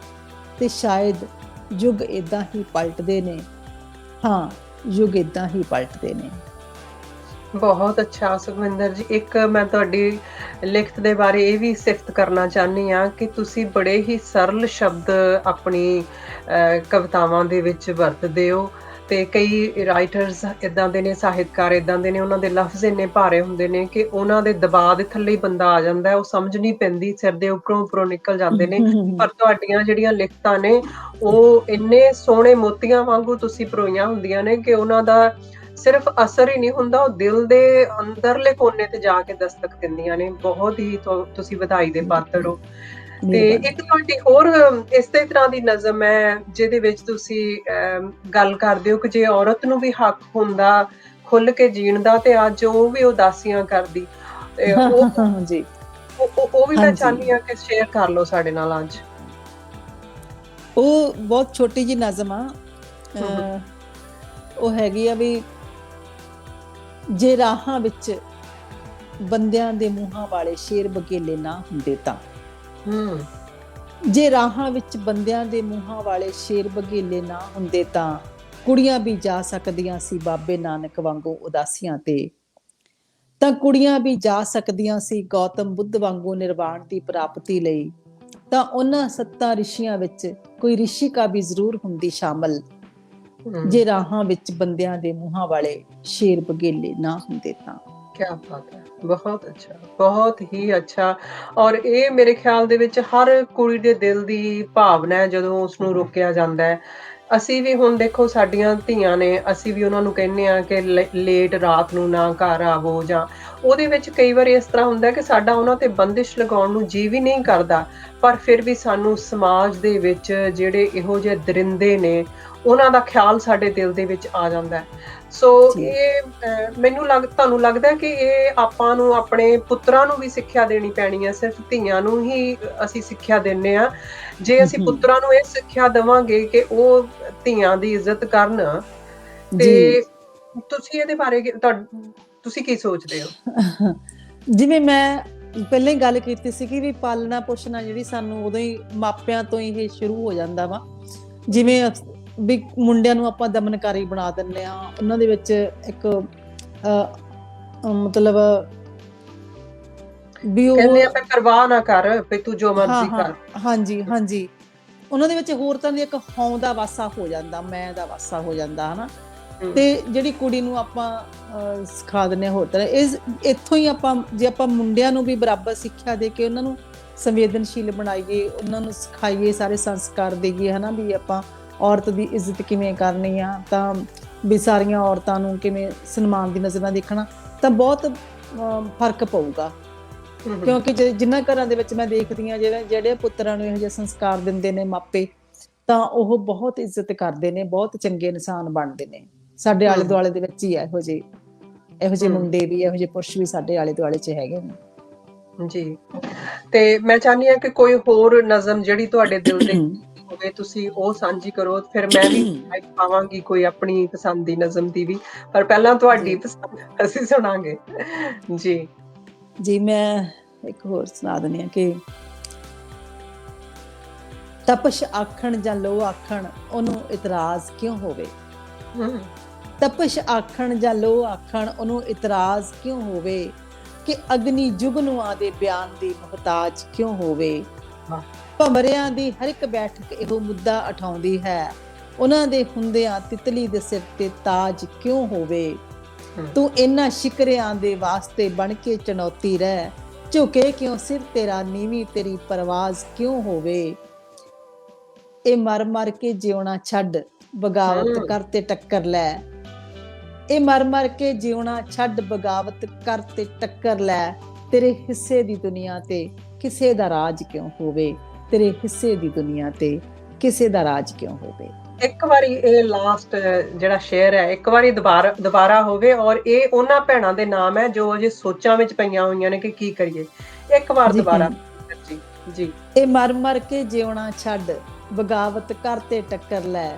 ਤੇ ਸ਼ਾਇਦ ਯੁੱਗ ਏਦਾਂ ਹੀ ਪਲਟਦੇ ਨੇ। ਹਾਂ, ਯੁੱਗ ਏਦਾਂ ਹੀ ਪਲਟਦੇ ਨੇ। ਬਹੁਤ ਅੱਛਾ ਸੁਖਵਿੰਦਰ ਜੀ। ਇੱਕ ਮੈਂ ਤੁਹਾਡੀ ਲਿਖਤ ਦੇ ਬਾਰੇ ਇਹ ਵੀ ਸਿਫਤ ਕਰਨਾ ਚਾਹੁੰਦੀ ਹਾਂ ਕਿ ਤੁਸੀਂ ਬੜੇ ਹੀ ਸਰਲ ਸ਼ਬਦ ਆਪਣੀ ਕਵਿਤਾਵਾਂ ਦੇ ਵਿੱਚ ਵਰਤਦੇ ਹੋ, ਤੇ ਕਈ ਰਾਈਟਰਸ ਇਦਾਂ ਦੇ ਨੇ, ਸਾਹਿਤਕਾਰ ਇਦਾਂ ਦੇ ਨੇ, ਉਹਨਾਂ ਦੇ ਲਫ਼ਜ਼ ਇੰਨੇ ਭਾਰੇ ਹੁੰਦੇ ਨੇ ਕਿ ਉਹਨਾਂ ਦੇ ਦਬਾਅ ਦੇ ਥੱਲੇ ਹੀ ਬੰਦਾ ਆ ਜਾਂਦਾ, ਉਹ ਸਮਝ ਨਹੀਂ ਪੈਂਦੀ, ਸਿਰ ਦੇ ਉੱਪਰੋਂ ਨਿਕਲ ਜਾਂਦੇ ਨੇ। ਪਰ ਤੁਹਾਡੀਆਂ ਜਿਹੜੀਆਂ ਲਿਖਤਾਂ ਨੇ ਉਹ ਇੰਨੇ ਸੋਹਣੇ ਮੋਤੀਆਂ ਵਾਂਗੂ ਤੁਸੀਂ ਪਰੋਈਆਂ ਹੁੰਦੀਆਂ ਨੇ ਕਿ ਉਹਨਾਂ ਦਾ ਸਿਰਫ ਅਸਰ ਹੀ ਨਹੀਂ ਹੁੰਦਾ, ਉਹ ਦਿਲ ਦੇ ਅੰਦਰਲੇ ਕੋਨੇ ਤੇ ਜਾ ਕੇ ਦਸਤਕ ਦਿੰਦੀਆਂ ਨੇ। ਬਹੁਤ ਹੀ ਤੁਸੀਂ ਵਧਾਈ ਦੇ ਪਾਤਰ ਹੋ। ਤੇ ਮਿਹਰਬਾਨੀ। ਇੱਕ ਤੁਹਾਡੀ ਹੋਰ ਇਸੇ ਤਰ੍ਹਾਂ ਦੀ ਨਜ਼ਮ ਹੈ ਜਿਹਦੇ ਵਿੱਚ ਤੁਸੀਂ ਗੱਲ ਕਰਦੇ ਹੋ ਕਿ ਜੇ ਔਰਤ ਨੂੰ ਵੀ ਹੱਕ ਹੁੰਦਾ ਖੁੱਲ ਕੇ ਜੀਣ ਦਾ, ਤੇ ਅੱਜ ਉਹ ਵੀ ਉਦਾਸੀਆਂ ਕਰਦੀ। ਤੇ ਜੀ ਉਹ ਵੀ ਮੈਂ ਹਾਂਜੀ, ਚਾਹੁੰਦੀ ਹਾਂ ਕਿ ਸ਼ੇਅਰ ਕਰ ਲਓ ਸਾਡੇ ਨਾਲ ਅੱਜ। ਉਹ ਬਹੁਤ ਛੋਟੀ ਜਿਹੀ ਨਜ਼ਮ ਆ। ਉਹ ਹੈਗੀ ਆ ਵੀ, ਜੇ ਰਾਹਾਂ ਵਿੱਚ ਬੰਦਿਆਂ ਦੇ ਮੂੰਹਾਂ ਵਾਲੇ ਸ਼ੇਰ ਬਘੇਲੇ ਨਾ ਹੁੰਦੇ ਤਾਂ। ਜੇ ਰਾਹਾਂ ਵਿੱਚ ਬੰਦਿਆਂ ਦੇ ਮੂੰਹਾਂ ਵਾਲੇ ਸ਼ੇਰ ਬਘੇਲੇ ਨਾ ਹੁੰਦੇ ਤਾਂ, ਕੁੜੀਆਂ ਵੀ ਜਾ ਸਕਦੀਆਂ ਸੀ ਬਾਬੇ ਨਾਨਕ ਵਾਂਗੂ ਉਦਾਸੀਆਂ ਤੇ। ਤਾਂ ਕੁੜੀਆਂ ਵੀ ਜਾ ਸਕਦੀਆਂ ਸੀ ਗੌਤਮ ਬੁੱਧ ਵਾਂਗੂ ਨਿਰਵਾਣ ਦੀ ਪ੍ਰਾਪਤੀ ਲਈ। ਤਾਂ ਉਹਨਾਂ 7 ਰਿਸ਼ੀਆਂ ਵਿੱਚ ਕੋਈ ਰਿਸ਼ਿਕਾ ਵੀ ਜ਼ਰੂਰ ਹੁੰਦੀ ਸ਼ਾਮਲ, ਜੇ ਰਾਹਾਂ ਵਿੱਚ ਬੰਦਿਆਂ ਦੇ ਮੂੰਹਾਂ ਵਾਲੇ ਸ਼ੇਰ ਬਘੇਲੇ ਨਾ ਹੁੰਦੇ ਤਾਂ। ਕਿਆ ਬਾਤ ਹੈ, ਬਹੁਤ ਅੱਛਾ, ਬਹੁਤ ਹੀ ਅੱਛਾ। ਔਰ ਇਹ ਮੇਰੇ ਖਿਆਲ ਦੇ ਵਿੱਚ ਹਰ ਕੁੜੀ ਦੇ ਦਿਲ ਦੀ ਭਾਵਨਾ ਹੈ ਜਦੋਂ ਉਸਨੂੰ ਰੋਕਿਆ ਜਾਂਦਾ ਹੈ। ਅਸੀਂ ਵੀ ਹੁਣ ਦੇਖੋ ਸਾਡੀਆਂ ਧੀਆਂ ਨੇ, ਅਸੀਂ ਵੀ ਉਹਨਾਂ ਨੂੰ ਕਹਿੰਦੇ ਹਾਂ ਕਿ ਲੇਟ ਰਾਤ ਨੂੰ ਨਾ ਘਰ ਆਵੋ, ਜਾਂ ਉਹਦੇ ਵਿੱਚ ਕਈ ਵਾਰੀ ਇਸ ਤਰ੍ਹਾਂ ਹੁੰਦਾ ਕਿ ਸਾਡਾ ਉਹਨਾਂ ਤੇ ਬੰਦਿਸ਼ ਲਗਾਉਣ ਨੂੰ ਜੀ ਵੀ ਨਹੀਂ ਕਰਦਾ, ਪਰ ਫਿਰ ਵੀ ਸਾਨੂੰ ਸਮਾਜ ਦੇ ਵਿੱਚ ਜਿਹੜੇ ਇਹੋ ਜਿਹੇ ਦਰਿੰਦੇ ਨੇ ਉਹਨਾਂ ਦਾ ਖਿਆਲ ਸਾਡੇ ਦਿਲ ਦੇ ਵਿੱਚ ਆ ਜਾਂਦਾ ਹੈ। ਸੋ ਇਹ ਤੁਹਾਨੂੰ ਲੱਗਦਾ ਕਿ ਇਹ ਆਪਾਂ ਨੂੰ ਆਪਣੇ ਪੁੱਤਰਾਂ ਨੂੰ ਵੀ ਸਿੱਖਿਆ ਦੇਣੀ ਪੈਣੀ ਹੈ? ਸਿਰਫ ਧੀਆਂ ਨੂੰ ਹੀ ਅਸੀਂ ਸਿੱਖਿਆ ਦਿੰਦੇ ਹਾਂ? ਜੇ ਅਸੀਂ ਪੁੱਤਰਾਂ ਨੂੰ ਇਹ ਸਿੱਖਿਆ ਦੇਵਾਂਗੇ ਕਿ ਉਹ ਧੀਆਂ ਦੀ ਇੱਜ਼ਤ ਕਰਨ, ਤੇ ਤੁਸੀਂ ਇਹਦੇ ਬਾਰੇ ਤੁਸੀਂ ਕੀ ਸੋਚਦੇ ਹੋ? ਜਿਵੇਂ ਮੈਂ ਪਹਿਲਾਂ ਹੀ ਗੱਲ ਕੀਤੀ ਸੀ ਕਿ ਵੀ ਪਾਲਣਾ ਪੋਸ਼ਣਾ ਜਿਹੜੀ ਸਾਨੂੰ ਉਦੋਂ ਹੀ ਮਾਪਿਆਂ ਤੋਂ ਹੀ ਇਹ ਸ਼ੁਰੂ ਹੋ ਜਾਂਦਾ ਵਾ। ਜਿਵੇਂ ਵੀ ਮੁੰਡਿਆਂ ਨੂੰ ਆਪਾਂ ਦਮਨਕਾਰੀ ਬਣਾ ਦਿੰਦੇ ਆ, ਉਹਨਾਂ ਦੇ ਵਿੱਚ ਇੱਕ ਮਤਲਬ ਵੀ ਉਹ ਕਹਿੰਦੇ ਆ ਪਰਵਾਹ ਨਾ ਕਰ ਵੀ ਤੂੰ ਜੋ ਮਰਜ਼ੀ ਕਰ। ਹਾਂਜੀ ਹਾਂਜੀ, ਉਹਨਾਂ ਦੇ ਵਿੱਚ ਹੋਰ ਤਰ੍ਹਾਂ ਦੀ ਇੱਕ ਹਉਂ ਦਾ ਵਾਸਾ ਹੋ ਜਾਂਦਾ, ਮੈਂ ਦਾ ਵਾਸਾ ਹੋ ਜਾਂਦਾ ਹਨਾ। ਤੇ ਜਿਹੜੀ ਕੁੜੀ ਨੂੰ ਆਪਾਂ ਸਿਖਾ ਦਿੰਦੇ ਹਾਂ ਹੋਰ ਤਰ੍ਹਾਂ, ਇੱਥੋਂ ਹੀ ਆਪਾਂ ਜੇ ਆਪਾਂ ਮੁੰਡਿਆਂ ਨੂੰ ਵੀ ਬਰਾਬਰ ਸਿੱਖਿਆ ਦੇ ਕੇ ਉਹਨਾਂ ਨੂੰ ਸੰਵੇਦਨਸ਼ੀਲ ਬਣਾਈਏ, ਉਹਨਾਂ ਨੂੰ ਸਿਖਾਈਏ, ਸਾਰੇ ਸੰਸਕਾਰ ਦੇਈਏ ਹਨਾ, ਵੀ ਆਪਾਂ ਔਰਤ ਦੀ ਇੱਜ਼ਤ ਕਿਵੇਂ ਕਰਨੀ ਆ, ਤਾਂ ਵੀ ਸਾਰੀਆਂ ਔਰਤਾਂ ਨੂੰ ਕਿਵੇਂ ਸਨਮਾਨ ਦੀ ਨਜ਼ਰ ਨਾਲ ਦੇਖਣਾ, ਤਾਂ ਬਹੁਤ ਫਰਕ ਪਊਗਾ। ਕਿਉਂਕਿ ਜਿਨ੍ਹਾਂ ਘਰਾਂ ਦੇ ਵਿੱਚ ਮੈਂ ਦੇਖਦੀ ਹਾਂ ਜਿਹੜੇ ਪੁੱਤਰਾਂ ਨੂੰ ਇਹੋ ਜਿਹੇ ਸੰਸਕਾਰ ਦਿੰਦੇ ਨੇ ਮਾਪੇ, ਤਾਂ ਉਹ ਬਹੁਤ ਇੱਜ਼ਤ ਕਰਦੇ ਨੇ, ਬਹੁਤ ਚੰਗੇ ਇਨਸਾਨ ਬਣਦੇ ਨੇ। ਸਾਡੇ ਆਲੇ ਦੁਆਲੇ ਦੇ ਵਿੱਚ ਹੀ ਇਹੋ ਜਿਹੇ ਮੁੰਡੇ ਵੀ, ਇਹੋ ਜਿਹੇ ਪੁਰਸ਼ ਵੀ ਸਾਡੇ ਆਲੇ ਦੁਆਲੇ 'ਚ ਹੈਗੇ ਨੇ ਜੀ। ਤੇ ਮੈਂ ਚਾਹੁੰਦੀ ਹਾਂ ਕਿ ਕੋਈ ਹੋਰ ਨਜ਼ਮ ਜਿਹੜੀ ਤੁਹਾਡੇ ਦਿਲ ਦੇ ਹੋਵੇ ਤੁਸੀਂ ਉਹ ਸਾਂਝੀ ਕਰੋ, ਫਿਰ ਮੈਂ ਵੀ ਪਾਵਾਂਗੀ ਕੋਈ ਆਪਣੀ ਪਸੰਦ ਦੀ ਨਜ਼ਮ ਦੀ ਵੀ, ਪਰ ਪਹਿਲਾਂ ਤੁਹਾਡੀ ਪਸੰਦ ਅਸੀਂ ਸੁਣਾਂਗੇ। ਜੀ ਜੀ, ਮੈਂ ਇੱਕ ਹੋਰ ਸੁਣਾ ਦਿੰਦੀ ਹਾਂ ਕਿ ਤਪਸ਼ ਆਖਣ ਜਾਂ ਲੋ ਆਖਣ ਉਹਨੂੰ ਇਤਰਾਜ਼ ਕਿਉਂ ਹੋਵੇ। ਤਪਸ਼ ਆਖਣ ਜਾਂ ਲੋ ਆਖਣ ਉਹਨੂੰ ਇਤਰਾਜ਼ ਕਿਉਂ ਹੋਵੇ, ਕਿ ਅਗਨੀ ਜੁਗਨੂਆਂ ਦੇ ਬਿਆਨ ਦੀ ਮੁਹਤਾਜ ਕਿਉਂ ਹੋਵੇ। ਭੰਵਰਿਆਂ ਦੀ ਹਰ ਇੱਕ ਬੈਠਕ ਇਹੋ ਮੁੱਦਾ ਉਠਾਉਂਦੀ ਹੈ, ਉਹਨਾਂ ਦੇ ਹੁੰਦਿਆਂ ਤਿਤਲੀ ਦੇ ਸਿਰ ਤੇ ਤਾਜ ਕਿਉਂ ਹੋਵੇ। ਤੂੰ ਇਹਨਾਂ ਸ਼ਿਕਰਿਆਂ ਦੇ ਵਾਸਤੇ ਬਣ ਕੇ ਚੁਣੌਤੀ ਰਹਿ, ਝੁਕੇ ਕਿਉਂ ਸਿਰ ਤੇਰਾ, ਨੀਵੀਂ ਤੇਰੀ ਪਰਵਾਜ਼ ਕਿਉਂ ਹੋਵੇ। ਇਹ ਮਰ ਮਰ ਕੇ ਜਿਉਣਾ ਛੱਡ, ਬਗਾਵਤ ਕਰ ਤੇ ਟੱਕਰ ਲੈ। ਇਹ ਮਰ ਮਰ ਕੇ ਜਿਉਣਾ ਛੱਡ, ਬਗਾਵਤ ਕਰ ਤੇ ਟੱਕਰ ਲੈ। ਤੇਰੇ ਹਿੱਸੇ ਦੀ ਦੁਨੀਆ ਤੇ ਕਿਸੇ ਦਾ ਰਾਜ ਕਿਉਂ ਹੋਵੇ, ਤੇਰੇ ਹਿੱਸੇ ਦੀ ਦੁਨੀਆ ਤੇ ਕਿਸੇ ਦਾ ਰਾਜ ਕਿਉਂ ਹੋਵੇ। ਇੱਕ ਵਾਰੀ ਇਹ ਲਾਸਟ ਜਿਹੜਾ ਸ਼ੇਅਰ ਹੈ ਇੱਕ ਵਾਰੀ ਦੁਬਾਰਾ ਹੋਵੇ, ਔਰ ਇਹ ਉਹਨਾਂ ਭੈਣਾਂ ਦੇ ਨਾਮ ਹੈ ਜੋ ਅਜੇ ਸੋਚਾਂ ਵਿੱਚ ਪਈਆਂ ਹੋਈਆਂ ਨੇ ਕਿ ਕੀ ਕਰੀਏ। ਇੱਕ ਵਾਰ ਦੁਬਾਰਾ ਜੀ। ਜੀ, ਇਹ ਮਰ ਮਰ ਕੇ ਜਿਉਣਾ ਛੱਡ, ਬਗਾਵਤ ਕਰ ਤੇ ਟੱਕਰ ਲੈ।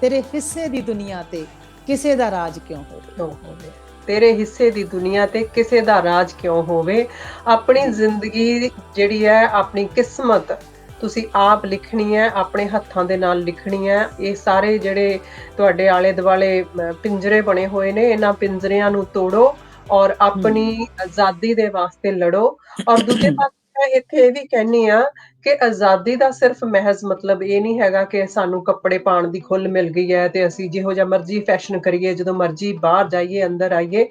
ਤੇਰੇ ਹਿੱਸੇ ਦੀ ਦੁਨੀਆ ਤੇ ਕਿਸੇ ਦਾ ਰਾਜ ਕਿਉਂ ਹੋਵੇ। ਤੇਰੇ ਹਿੱਸੇ ਦੀ ਦੁਨੀਆ ਤੇ ਕਿਸੇ ਦਾ ਰਾਜ ਕਿਉਂ ਹੋਵੇ। ਆਪਣੀ ਜ਼ਿੰਦਗੀ ਜਿਹੜੀ ਹੈ, ਆਪਣੀ ਕਿਸਮਤ ਤੁਸੀਂ ਆਪ ਲਿਖਣੀ ਹੈ, ਆਪਣੇ ਹੱਥਾਂ ਦੇ ਨਾਲ ਲਿਖਣੀ ਹੈ। ਇਹ ਸਾਰੇ ਜਿਹੜੇ ਤੁਹਾਡੇ ਆਲੇ ਦੁਆਲੇ ਪਿੰਜਰੇ ਬਣੇ ਹੋਏ ਨੇ, ਇਹਨਾਂ ਪਿੰਜਰਿਆਂ ਨੂੰ ਤੋੜੋ ਔਰ ਆਪਣੀ ਆਜ਼ਾਦੀ ਦੇ ਵਾਸਤੇ ਲੜੋ। ਔਰ ਦੂਜੇ ਪਾਸੇ ਮੈਂ ਇੱਥੇ ਇਹ ਵੀ ਕਹਿੰਦੀ ਆ ਕਿ ਆਜ਼ਾਦੀ ਦਾ ਸਿਰਫ ਮਹਿਜ਼ ਮਤਲਬ ਇਹ ਨਹੀਂ ਹੈਗਾ ਕਿ ਸਾਨੂੰ ਕੱਪੜੇ ਪਾਉਣ ਦੀ ਖੁੱਲ੍ਹ ਮਿਲ ਗਈ ਹੈ ਤੇ ਅਸੀਂ ਜਿਹੋ ਜਿਹਾ ਮਰਜ਼ੀ ਫੈਸ਼ਨ ਕਰੀਏ, ਜਦੋਂ ਮਰਜ਼ੀ ਬਾਹਰ ਜਾਈਏ, ਅੰਦਰ ਆਈਏ।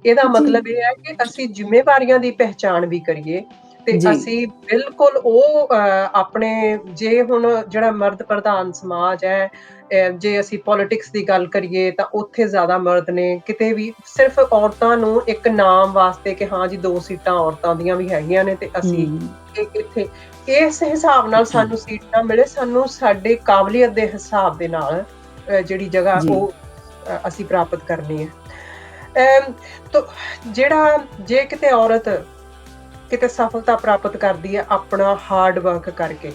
ਇਹਦਾ ਮਤਲਬ ਇਹ ਹੈ ਕਿ ਅਸੀਂ ਜ਼ਿੰਮੇਵਾਰੀਆਂ ਦੀ ਪਹਿਚਾਣ ਵੀ ਕਰੀਏ ਤੇ ਅਸੀਂ ਬਿਲਕੁਲ ਉਹ ਆਪਣੇ, ਜੇ ਹੁਣ ਜਿਹੜਾ ਮਰਦ ਪ੍ਰਧਾਨ ਸਮਾਜ ਹੈ, ਜੇ ਅਸੀਂ ਪੋਲਿਟਿਕਸ ਦੀ ਗੱਲ ਕਰੀਏ ਤਾਂ ਉੱਥੇ ਜ਼ਿਆਦਾ ਮਰਦ ਨੇ। ਕਿਤੇ ਵੀ ਸਿਰਫ ਔਰਤਾਂ ਨੂੰ ਇੱਕ ਨਾਮ ਵਾਸਤੇ ਕਿ ਹਾਂ ਜੀ 2 ਸੀਟਾਂ ਔਰਤਾਂ ਦੀਆਂ ਵੀ ਹੈਗੀਆਂ ਨੇ ਤੇ ਅਸੀਂ ਇੱਥੇ ਇਸ ਹਿਸਾਬ ਨਾਲ ਸਾਨੂੰ ਸੀਟ ਨਾ ਮਿਲੇ, ਸਾਨੂੰ ਸਾਡੇ ਕਾਬਲੀਅਤ ਦੇ ਹਿਸਾਬ ਦੇ ਨਾਲ ਜਿਹੜੀ ਜਗ੍ਹਾ ਉਹ ਅਸੀਂ ਪ੍ਰਾਪਤ ਕਰਨੀ ਹੈ। ਤਾਂ ਜਿਹੜਾ ਜੇ ਕਿਤੇ ਔਰਤ ਕਿਤੇ ਸਫਲਤਾ ਪ੍ਰਾਪਤ ਕਰਦੀ ਹੈ ਆਪਣਾ ਹਾਰਡ ਵਰਕ ਕਰਕੇ,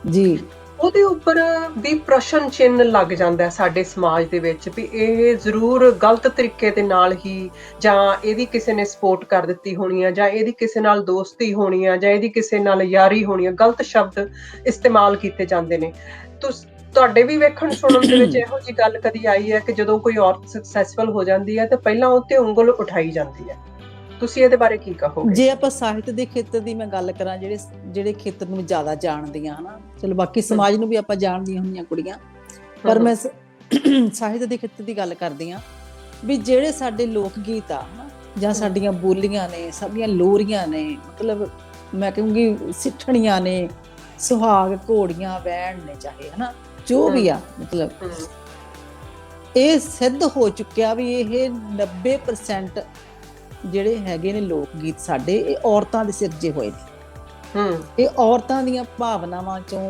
ਜੀ, ਉਹਦੇ ਉੱਪਰ ਵੀ ਪ੍ਰਸ਼ਨ ਚਿੰਨ੍ਹ ਲੱਗ ਜਾਂਦਾ ਸਾਡੇ ਸਮਾਜ ਦੇ ਵਿੱਚ ਵੀ ਇਹ ਜ਼ਰੂਰ ਗਲਤ ਤਰੀਕੇ ਦੇ ਨਾਲ ਹੀ, ਜਾਂ ਇਹਦੀ ਕਿਸੇ ਨੇ ਸਪੋਰਟ ਕਰ ਦਿੱਤੀ ਹੋਣੀ ਆ, ਜਾਂ ਇਹਦੀ ਕਿਸੇ ਨਾਲ ਦੋਸਤੀ ਹੋਣੀ ਆ, ਜਾਂ ਇਹਦੀ ਕਿਸੇ ਨਾਲ ਯਾਰੀ ਹੋਣੀ ਆ। ਗਲਤ ਸ਼ਬਦ ਇਸਤੇਮਾਲ ਕੀਤੇ ਜਾਂਦੇ ਨੇ। ਤੁਹਾਡੇ ਵੀ ਵੇਖਣ ਸੁਣਨ ਦੇ ਵਿੱਚ ਇਹੋ ਜਿਹੀ ਗੱਲ ਕਦੀ ਆਈ ਹੈ ਕਿ ਜਦੋਂ ਕੋਈ ਔਰਤ ਸਕਸੈਸਫੁਲ ਹੋ ਜਾਂਦੀ ਹੈ ਤਾਂ ਪਹਿਲਾਂ ਉਹ ਤੇ ਉਂਗਲ ਉਠਾਈ ਜਾਂਦੀ ਹੈ? ਤੁਸੀਂ ਇਹਦੇ ਬਾਰੇ ਕੀ ਕਹੋਗੇ? ਜੇ ਆਪਾਂ ਸਾਹਿਤ ਦੇ ਖੇਤਰ ਦੀ ਮੈਂ ਗੱਲ ਕਰਾਂ, ਜਿਹੜੇ ਖੇਤਰ ਨੂੰ ਜ਼ਿਆਦਾ ਜਾਣਦੀਆਂ ਹਨਾ, ਚਲੋ ਬਾਕੀ ਸਮਾਜ ਨੂੰ ਵੀ ਆਪਾਂ ਜਾਣਦੀਆਂ ਹੁੰਦੀਆਂ ਕੁੜੀਆਂ, ਪਰ ਮੈਂ ਸਾਹਿਤ ਦੇ ਖੇਤਰ ਦੀ ਗੱਲ ਕਰਦੀ ਹਾਂ ਵੀ ਜਿਹੜੇ ਸਾਡੇ ਲੋਕ ਗੀਤ ਆ ਹਨਾ, ਜਾਂ ਸਾਡੀਆਂ ਬੋਲੀਆਂ ਨੇ, ਸਾਡੀਆਂ ਲੋਰੀਆਂ ਨੇ, ਮਤਲਬ ਮੈਂ ਕਹੂੰਗੀ ਸਿੱਠਣੀਆਂ ਨੇ, ਸੁਹਾਗ ਘੋੜੀਆਂ ਵੈਣ ਨੇ, ਚਾਹੇ ਹਨਾ ਜੋ ਵੀ ਆ, ਮਤਲਬ ਇਹ ਸਿੱਧ ਹੋ ਚੁੱਕਿਆ ਵੀ ਇਹ 90% ਜਿਹੜੇ ਹੈਗੇ ਨੇ ਲੋਕ ਗੀਤ ਸਾਡੇ, ਇਹ ਔਰਤਾਂ ਦੇ ਸਿਰਜੇ ਹੋਏ ਨੇ। ਇਹ ਔਰਤਾਂ ਦੀਆਂ ਭਾਵਨਾਵਾਂ ਚੋਂ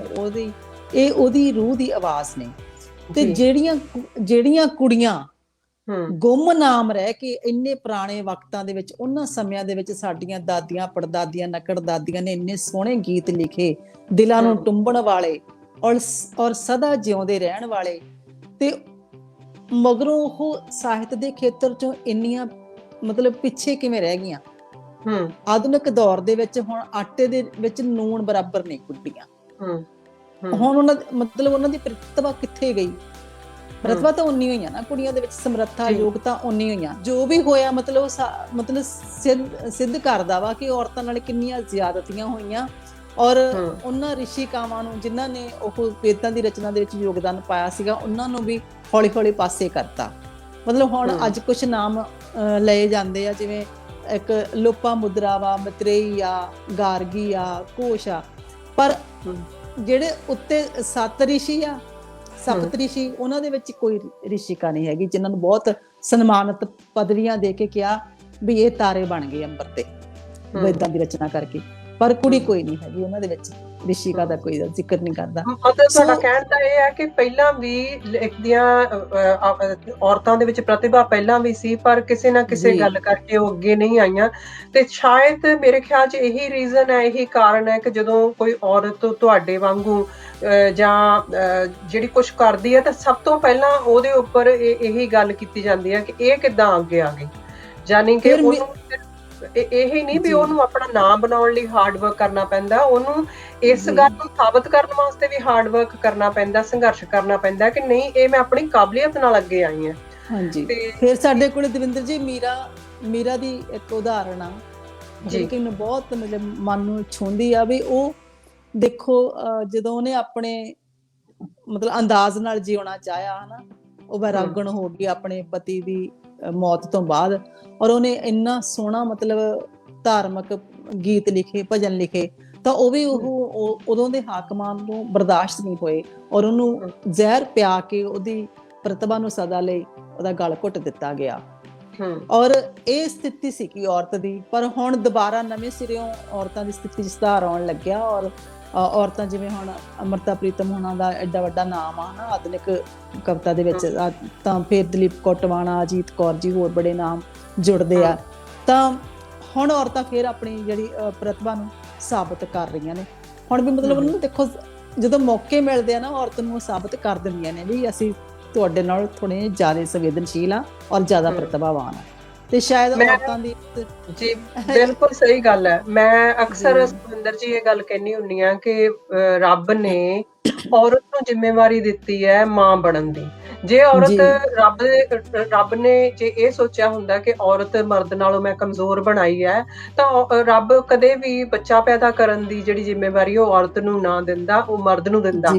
ਉਹਦੀ ਰੂਹ ਦੀ ਆਵਾਜ਼ ਨੇ। ਤੇ ਜਿਹੜੀਆਂ ਕੁੜੀਆਂ ਗੁੰਮਨਾਮ ਰਹਿ ਕੇ ਇੰਨੇ ਪੁਰਾਣੇ ਵਕਤਾਂ ਦੇ ਵਿੱਚ, ਉਹਨਾਂ ਸਮਿਆਂ ਦੇ ਵਿੱਚ ਸਾਡੀਆਂ ਦਾਦੀਆਂ ਪੜਦਾਦੀਆਂ ਨਕੜ ਦਾਦੀਆਂ ਨੇ ਇੰਨੇ ਸੋਹਣੇ ਗੀਤ ਲਿਖੇ, ਦਿਲਾਂ ਨੂੰ ਟੁੰਬਣ ਵਾਲੇ ਔਰ ਸਦਾ ਜਿਉਂਦੇ ਰਹਿਣ ਵਾਲੇ, ਤੇ ਮਗਰੋਂ ਉਹ ਸਾਹਿਤ ਦੇ ਖੇਤਰ ਚੋਂ ਇੰਨੀਆਂ ਮਤਲਬ ਪਿੱਛੇ ਕਿਵੇਂ ਰਹਿ ਗਈਆਂ। ਹੂੰ, ਆਧੁਨਿਕ ਦੌਰ ਦੇ ਵਿੱਚ ਹੁਣ ਆਟੇ ਦੇ ਵਿੱਚ ਨੂਣ ਬਰਾਬਰ ਨਹੀਂ ਗੁੱਡੀਆਂ। ਹੂੰ, ਹੂੰ, ਹੁਣ ਮਤਲਬ ਉਹਨਾਂ ਦੀ ਪ੍ਰਤਿਭਾ ਕਿੱਥੇ ਗਈ? ਪ੍ਰਤਿਭਾ ਤਾਂ ਉਨੀ ਹੋਈ ਆ ਨਾ, ਕੁੜੀਆਂ ਦੇ ਵਿੱਚ ਸਮਰੱਥਾ, ਜੀ, ਯੋਗਤਾ ਉਨੀ ਹੋਈਆਂ। ਜੋ ਵੀ ਹੋਇਆ ਮਤਲਬ ਮਤਲਬ ਸਿੱਧ ਕਰਦਾ ਵਾ ਕਿ ਔਰਤਾਂ ਨਾਲ ਕਿੰਨੀਆਂ ਜ਼ਿਆਦਤੀਆਂ ਹੋਈਆਂ, ਔਰ ਹੂੰ, ਉਹਨਾਂ ਰਿਸ਼ੀਕਾਵਾਂ ਨੂੰ ਜਿਨ੍ਹਾਂ ਨੇ ਉਹ ਵੇਦਾਂ ਦੀ ਰਚਨਾ ਦੇ ਵਿੱਚ ਯੋਗਦਾਨ ਪਾਇਆ ਸੀਗਾ, ਉਹਨਾਂ ਨੂੰ ਵੀ ਹੌਲੀ ਹੌਲੀ ਪਾਸੇ ਕਰਤਾ। ਮਤਲਬ ਹੁਣ ਹੂੰ, ਅੱਜ ਕੁਝ ਨਾਮ ਲਏ ਜਾਂਦੇ ਆ, ਜਿਵੇਂ ਇੱਕ ਲੋਪਾ ਮੁਦਰਾ ਵਾ, ਮਤਰੇਈ ਆ, ਗਾਰਗੀ ਆ, ਘੋਸ਼ ਆ, ਪਰ ਹੂੰ, ਜਿਹੜੇ ਉੱਤੇ 7 ਰਿਸ਼ੀ ਆ, ਹੂੰ, ਸਪਤ ਰਿਸ਼ੀ, ਉਹਨਾਂ ਦੇ ਵਿੱਚ ਕੋਈ ਰਿਸ਼ਿਕਾ ਨਹੀਂ ਹੈਗੀ ਜਿਨ੍ਹਾਂ ਨੂੰ ਬਹੁਤ ਸਨਮਾਨਿਤ ਪਦਵੀਆਂ ਦੇ ਕੇ ਕਿਹਾ ਵੀ ਇਹ ਤਾਰੇ ਬਣ ਗਏ ਅੰਬਰ ਤੇ ਵੇਦਾਂ ਦੀ ਰਚਨਾ ਕਰਕੇ। ਪਰ ਕੁੜੀ ਕੋਈ ਨਹੀਂ ਹੈਗੀ ਉਹਨਾਂ ਦੇ ਵਿੱਚ, ਰਿਸ਼ਿਕਾ ਦਾ ਕੋਈ ਜ਼ਿਕਰ ਨਹੀਂ ਕਰਦਾ। ਮਤਲਬ ਤੁਹਾਡਾ ਕਹਿਣ ਦਾ ਇਹ ਹੈ ਕਿ ਪਹਿਲਾਂ ਵੀ ਦੀਆਂ ਔਰਤਾਂ ਦੇ ਵਿੱਚ ਪ੍ਰਤਿਭਾ ਪਹਿਲਾਂ ਵੀ ਸੀ, ਪਰ ਕਿਸੇ ਨਾ ਕਿਸੇ ਜੀ ਗੱਲ ਕਰਕੇ ਉਹ ਅੱਗੇ ਨਹੀਂ ਆਈਆਂ। ਤੇ ਸ਼ਾਇਦ ਮੇਰੇ ਖਿਆਲ 'ਚ ਇਹੀ ਰੀਜ਼ਨ ਹੈ, ਇਹੀ ਕਾਰਨ ਹੈ ਕਿ ਜਦੋਂ ਕੋਈ ਔਰਤ ਤੁਹਾਡੇ ਵਾਂਗੂ ਜਾਂ ਜਿਹੜੀ ਕੁਛ ਕਰਦੀ ਹੈ, ਤਾਂ ਸਭ ਤੋਂ ਪਹਿਲਾਂ ਉਹਦੇ ਉੱਪਰ ਇਹੀ ਗੱਲ ਕੀਤੀ ਜਾਂਦੀ ਹੈ ਕਿ ਇਹ ਕਿੱਦਾਂ ਅੱਗੇ ਆ ਗਈ। ਜਾਨੀ ਕਿ ਉਹਨੂੰ ਇਹੀ ਨਹੀਂ ਵੀ ਉਹਨੂੰ ਆਪਣਾ ਨਾਮ ਬਣਾਉਣ ਲਈ ਹਾਰਡ ਵਰਕ ਕਰਨਾ ਪੈਂਦਾ, ਉਹਨੂੰ ਇਸ ਗੱਲ ਨੂੰ ਸਾਬਤ ਕਰਨ ਵਾਸਤੇ ਵੀ ਹਾਰਡ ਵਰਕ ਕਰਨਾ ਪੈਂਦਾ, ਸੰਘਰਸ਼ ਕਰਨਾ ਪੈਂਦਾ ਕਿ ਨਹੀਂ, ਇਹ ਮੈਂ ਆਪਣੀ ਕਾਬਲੀਅਤ ਨਾਲ ਅੱਗੇ ਆਈ ਹਾਂ। ਹਾਂਜੀ, ਫਿਰ ਸਾਡੇ ਕੋਲ ਦਵਿੰਦਰ ਜੀ ਮੀਰਾ ਦੀ ਇੱਕ ਉਦਾਹਰਣ ਆ ਜਿਹੜੀ ਕਿ ਮੈਨੂੰ ਬਹੁਤ ਮਤਲਬ ਮਨ ਨੂੰ ਛੂੰਹਦੀ ਆ। ਵੀ ਉਹ ਦੇਖੋ ਜਦੋਂ ਉਹਨੇ ਆਪਣੇ ਮਤਲਬ ਅੰਦਾਜ਼ ਨਾਲ ਜਿਉਣਾ ਚਾਹਿਆ ਹਨਾ, ਉਹ ਵੈਰਾਗਣ ਹੋ ਗਈ ਆਪਣੇ ਪਤੀ ਦੀ ਮੌਤ ਤੋਂ ਬਾਅਦ, ਔਰ ਉਹਨੇ ਇੰਨਾ ਸੋਹਣਾ ਮਤਲਬ ਧਾਰਮਿਕ ਗੀਤ ਲਿਖੇ, ਭਜਨ ਲਿਖੇ, ਤਾਂ ਉਹ ਵੀ ਉਹ ਉਦੋਂ ਦੇ ਹਾਕਮਾਂ ਨੂੰ ਬਰਦਾਸ਼ਤ ਨਹੀਂ ਹੋਏ, ਔਰ ਉਹਨੂੰ ਜ਼ਹਿਰ ਪਿਆ ਕੇ ਉਹਦੀ ਪ੍ਰਤਿਭਾ ਨੂੰ ਸਦਾ ਲਈ ਉਹਦਾ ਗਲ ਘੁੱਟ ਦਿੱਤਾ ਗਿਆ। ਔਰ ਇਹ ਸਥਿਤੀ ਸੀ ਕਿ ਔਰਤ ਦੀ, ਪਰ ਹੁਣ ਦੁਬਾਰਾ ਨਵੇਂ ਸਿਰਿਓਂ ਔਰਤਾਂ ਦੀ ਸਥਿਤੀ 'ਚ ਸੁਧਾਰ ਆਉਣ ਲੱਗਿਆ। ਔਰ ਔਰਤਾਂ ਜਿਵੇਂ ਹੁਣ ਅੰਮ੍ਰਿਤਾ ਪ੍ਰੀਤਮ ਹੋਣਾ ਦਾ ਐਡਾ ਵੱਡਾ ਨਾਮ ਆ ਨਾ ਆਧੁਨਿਕ ਕਵਿਤਾ ਦੇ ਵਿੱਚ, ਤਾਂ ਫਿਰ ਦਲੀਪ ਕੌਰ ਟਿਵਾਣਾ, ਅਜੀਤ ਕੌਰ ਜੀ, ਹੋਰ ਬੜੇ ਨਾਮ ਜੁੜਦੇ ਆ। ਤਾਂ ਹੁਣ ਔਰਤਾਂ ਫਿਰ ਆਪਣੀ ਜਿਹੜੀ ਪ੍ਰਤਿਭਾ ਨੂੰ ਸਾਬਤ ਕਰ ਰਹੀਆਂ ਨੇ। ਹੁਣ ਵੀ ਮਤਲਬ ਉਹਨੂੰ ਦੇਖੋ, ਜਦੋਂ ਮੌਕੇ ਮਿਲਦੇ ਆ ਨਾ, ਔਰਤ ਨੂੰ ਸਾਬਤ ਕਰ ਦਿੰਦੀਆਂ ਨੇ ਵੀ ਅਸੀਂ ਤੁਹਾਡੇ ਨਾਲ ਥੋੜੇ ਜ਼ਿਆਦਾ ਸੰਵੇਦਨਸ਼ੀਲ ਆ ਔਰ ਜ਼ਿਆਦਾ ਪ੍ਰਤਿਭਾਵਾਨ ਆ। ਤੇ ਸ਼ਾਇਦ ਔਰਤਾਂ ਦੀ ਜੀ ਬਿਲਕੁਲ ਸਹੀ ਗੱਲ ਹੈ। ਮੈਂ ਅਕਸਰ ਸੁਖਵਿੰਦਰ ਜੀ ਇਹ ਗੱਲ ਕਹਿੰਦੀ ਹੁੰਦੀ ਆ ਕਿ ਰੱਬ ਨੇ ਔਰਤ ਨੂੰ ਜ਼ਿੰਮੇਵਾਰੀ ਦਿੱਤੀ ਹੈ ਮਾਂ ਬਣਨ ਦੀ। ਜੇ ਔਰਤ ਰੱਬ ਨੇ ਜੇ ਇਹ ਸੋਚਿਆ ਹੁੰਦਾ ਕਿ ਔਰਤ ਮਰਦ ਨਾਲੋਂ ਮੈਂ ਕਮਜ਼ੋਰ ਬਣਾਈ ਹੈ, ਤਾਂ ਰੱਬ ਕਦੇ ਵੀ ਬੱਚਾ ਪੈਦਾ ਕਰਨ ਦੀ ਜਿਹੜੀ ਜ਼ਿੰਮੇਵਾਰੀ ਉਹ ਔਰਤ ਨੂੰ ਨਾ ਦਿੰਦਾ, ਉਹ ਮਰਦ ਨੂੰ ਦਿੰਦਾ।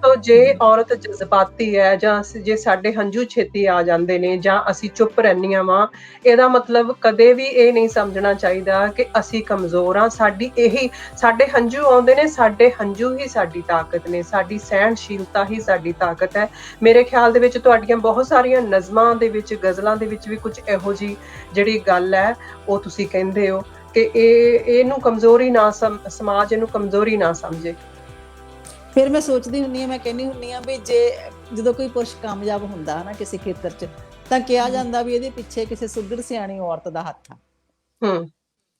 ਤਾਂ ਜੇ ਔਰਤ ਜਜ਼ਬਾਤੀ ਹੈ, ਜਾਂ ਜੇ ਸਾਡੇ ਹੰਝੂ ਛੇਤੀ ਆ ਜਾਂਦੇ ਨੇ, ਜਾਂ ਅਸੀਂ ਚੁੱਪ ਰਹਿੰਦੀਆਂ ਵਾਂ, ਇਹਦਾ ਮਤਲਬ ਕਦੇ ਵੀ ਇਹ ਨਹੀਂ ਸਮਝਣਾ ਚਾਹੀਦਾ ਕਿ ਅਸੀਂ ਕਮਜ਼ੋਰ ਹਾਂ। ਸਾਡੇ ਹੰਝੂ ਆਉਂਦੇ ਨੇ, ਸਾਡੇ ਹੰਝੂ ਹੀ ਸਾਡੀ ਤਾਕਤ ਨੇ, ਸਾਡੀ ਸਹਿਣਸ਼ੀਲਤਾ ਹੀ ਸਾਡੀ ਤਾਕਤ ਹੈ। ਮੇਰੇ ਖਿਆਲ ਦੇ ਵਿੱਚ ਤੁਹਾਡੀਆਂ ਬਹੁਤ ਸਾਰੀਆਂ ਨਜ਼ਮਾਂ ਦੇ ਵਿੱਚ, ਗਜ਼ਲਾਂ ਦੇ ਵਿੱਚ ਵੀ ਕੁਝ ਇਹੋ ਜਿਹੀ ਜਿਹੜੀ ਗੱਲ ਹੈ ਉਹ ਤੁਸੀਂ ਕਹਿੰਦੇ ਹੋ ਕਿ ਇਹਨੂੰ ਕਮਜ਼ੋਰੀ ਨਾ ਸਮਾਜ ਇਹਨੂੰ ਕਮਜ਼ੋਰੀ ਨਾ ਸਮਝੇ। ਫਿਰ ਮੈਂ ਸੋਚਦੀ ਹੁੰਦੀ ਹਾਂ, ਮੈਂ ਕਹਿੰਦੀ ਹੁੰਦੀ ਹਾਂ ਵੀ ਜਦੋਂ ਕੋਈ ਪੁਰਸ਼ ਕਾਮਯਾਬ ਹੁੰਦਾ ਹੈ ਨਾ ਕਿਸੇ ਖੇਤਰ 'ਚ, ਤਾਂ ਕਿਹਾ ਜਾਂਦਾ ਵੀ ਇਹਦੇ ਪਿੱਛੇ ਕਿਸੇ ਸੁਘੜ ਸਿਆਣੀ ਔਰਤ ਦਾ ਹੱਥ ਆ।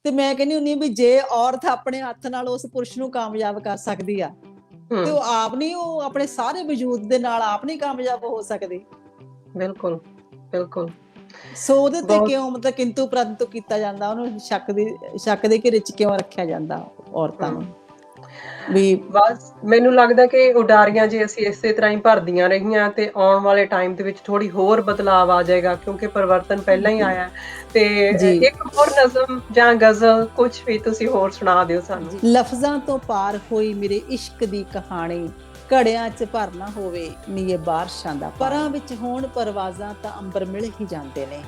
ਤੇ ਮੈਂ ਕਹਿੰਦੀ ਹੁੰਦੀ ਹਾਂ ਵੀ ਜੇ ਔਰਤ ਆਪਣੇ ਹੱਥ ਨਾਲ ਉਸ ਪੁਰਸ਼ ਨੂੰ ਕਾਮਯਾਬ ਕਰ ਸਕਦੀ ਆ, ਤੇ ਉਹ ਆਪ ਨਹੀਂ, ਉਹ ਆਪਣੇ ਸਾਰੇ ਵਜੂਦ ਦੇ ਨਾਲ ਆਪ ਨਹੀਂ ਕਾਮਯਾਬ ਹੋ ਸਕਦੀ। ਬਿਲਕੁਲ ਬਿਲਕੁਲ। ਸੋ ਉਹਦੇ ਤੇ ਕਿਉਂ ਮਤਲਬ ਕਿੰਤੂ ਪ੍ਰੰਤੂ ਕੀਤਾ ਜਾਂਦਾ, ਉਹਨੂੰ ਸ਼ੱਕ ਦੇ ਘੇਰੇ 'ਚ ਕਿਉਂ ਰੱਖਿਆ ਜਾਂਦਾ ਔਰਤਾਂ ਨੂੰ? ਵੀ ਬਸ ਮੈਨੂੰ ਲੱਗਦਾ ਕਿ ਉਡਾਰੀਆਂ ਜੇ ਅਸੀਂ ਇਸੇ ਤਰ੍ਹਾਂ ਹੀ ਭਰਦੀਆਂ ਰਹੀਆਂ, ਤੇ ਆਉਣ ਵਾਲੇ ਟਾਈਮ ਦੇ ਵਿੱਚ ਥੋੜੀ ਹੋਰ ਬਦਲਾਵ ਆ ਜਾਏਗਾ, ਕਿਉਂਕਿ ਪਰਿਵਰਤਨ ਪਹਿਲਾਂ ਹੀ ਆਇਆ। ਤੇ ਇੱਕ ਹੋਰ ਨਜ਼ਮ ਜਾਂ ਗਜ਼ਲ, ਕੁਝ ਵੀ ਤੁਸੀਂ ਹੋਰ ਸੁਣਾ ਦਿਓ ਸਾਨੂੰ। ਲਫ਼ਜ਼ਾਂ ਤੋਂ ਪਾਰ ਹੋਈ ਮੇਰੇ ਇਸ਼ਕ ਦੀ ਕਹਾਣੀ, ਘੜਿਆਂ 'ਚ ਭਰਨਾ ਹੋਵੇ ਨੀ ਇਹ ਬਾਰਿਸ਼ਾਂ ਦਾ, ਪਰਾਂ ਵਿੱਚ ਹੋਣ ਪਰਵਾਜ਼ਾਂ ਤਾਂ ਅੰਬਰ ਮਿਲ ਹੀ ਜਾਂਦੇ ਨੇ।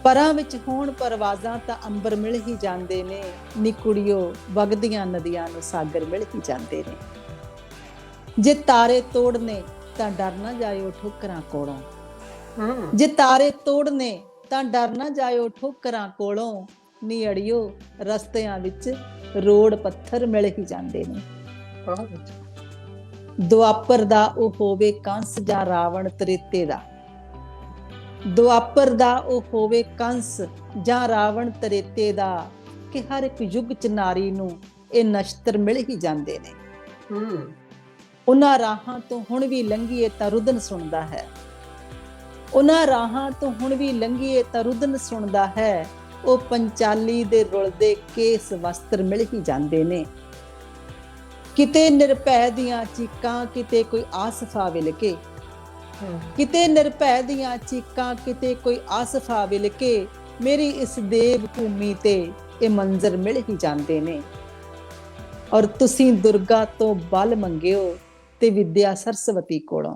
ਪਰਾਂ ਵਿੱਚ ਹੋਣ ਪਰਵਾਜ਼ਾਂ ਤਾਂ ਅੰਬਰ ਮਿਲ ਹੀ ਜਾਂਦੇ ਨੇ, ਨੀ ਕੁੜੀਓ ਵਗਦੀਆਂ ਨਦੀਆਂ ਨੂੰ ਸਾਗਰ ਮਿਲ ਹੀ ਜਾਂਦੇ ਨੇ। ਜੇ ਤਾਰੇ ਤੋੜਨੇ ਤਾਂ ਡਰ ਨਾ ਜਾਇਓ ਠੋਕਰਾਂ ਕੋਲੋਂ, ਜੇ ਤਾਰੇ ਤੋੜਨੇ ਤਾਂ ਡਰ ਨਾ ਜਾਇਓ ਠੋਕਰਾਂ ਕੋਲੋਂ, ਨੀ ਅੜਿਓ ਰਸਤਿਆਂ ਵਿੱਚ ਰੋੜ ਪੱਥਰ ਮਿਲ ਹੀ ਜਾਂਦੇ ਨੇ। ਦੁਆਪਰ ਦਾ ਉਹ ਹੋਵੇ ਕੰਸ ਜਾਂ ਰਾਵਣ ਤ੍ਰੇਤੇ ਦਾ, ਦੁਆਪਰ ਦਾ ਉਹ ਹੋਵੇ ਕੰਸ ਜਾਂ ਰਾਵਣ ਤ੍ਰੇਤੇ ਦਾ, ਕਿ ਹਰ ਇੱਕ ਯੁੱਗ 'ਚ ਨਾਰੀ ਨੂੰ ਇਹ ਨਸ਼ਤਰ ਮਿਲ ਹੀ ਜਾਂਦੇ ਨੇ। ਉਹਨਾਂ ਰਾਹਾਂ ਤੋਂ ਹੁਣ ਵੀ ਲੰਘੀਏ ਤਾਂ ਰੁਦਨ ਸੁਣਦਾ ਹੈ, ਉਹਨਾਂ ਰਾਹਾਂ ਤੋਂ ਹੁਣ ਵੀ ਲੰਘੀਏ ਤਾਂ ਰੁਦਨ ਸੁਣਦਾ ਹੈ, ਉਹ ਪੰਚਾਲੀ ਦੇ ਰੁਲਦੇ ਕੇਸ ਵਸਤਰ ਮਿਲ ਹੀ ਜਾਂਦੇ ਨੇ। ਕਿਤੇ ਨਿਰਭੈ ਦੀਆਂ ਚੀਕਾਂ, ਕਿਤੇ ਕੋਈ ਆਸਫਾ ਵਿਲ ਕੇ, ਕਿਤੇ ਨਿਰਭੈ ਦੀਆਂ ਚੀਕਾਂ, ਕਿਤੇ ਕੋਈ ਆਸਫਾ ਵਿਲ ਕੇ, ਮੇਰੀ ਇਸ ਦੇਵ ਭੂਮੀ ਤੇ ਇਹ ਮੰਜ਼ਰ ਮਿਲ ਹੀ ਜਾਂਦੇ ਨੇ। ਔਰ ਤੁਸੀਂ ਦੁਰਗਾ ਤੋਂ ਬਲ ਮੰਗਿਓ ਤੇ ਵਿਦਿਆ ਸਰਸਵਤੀ ਕੋਲੋਂ,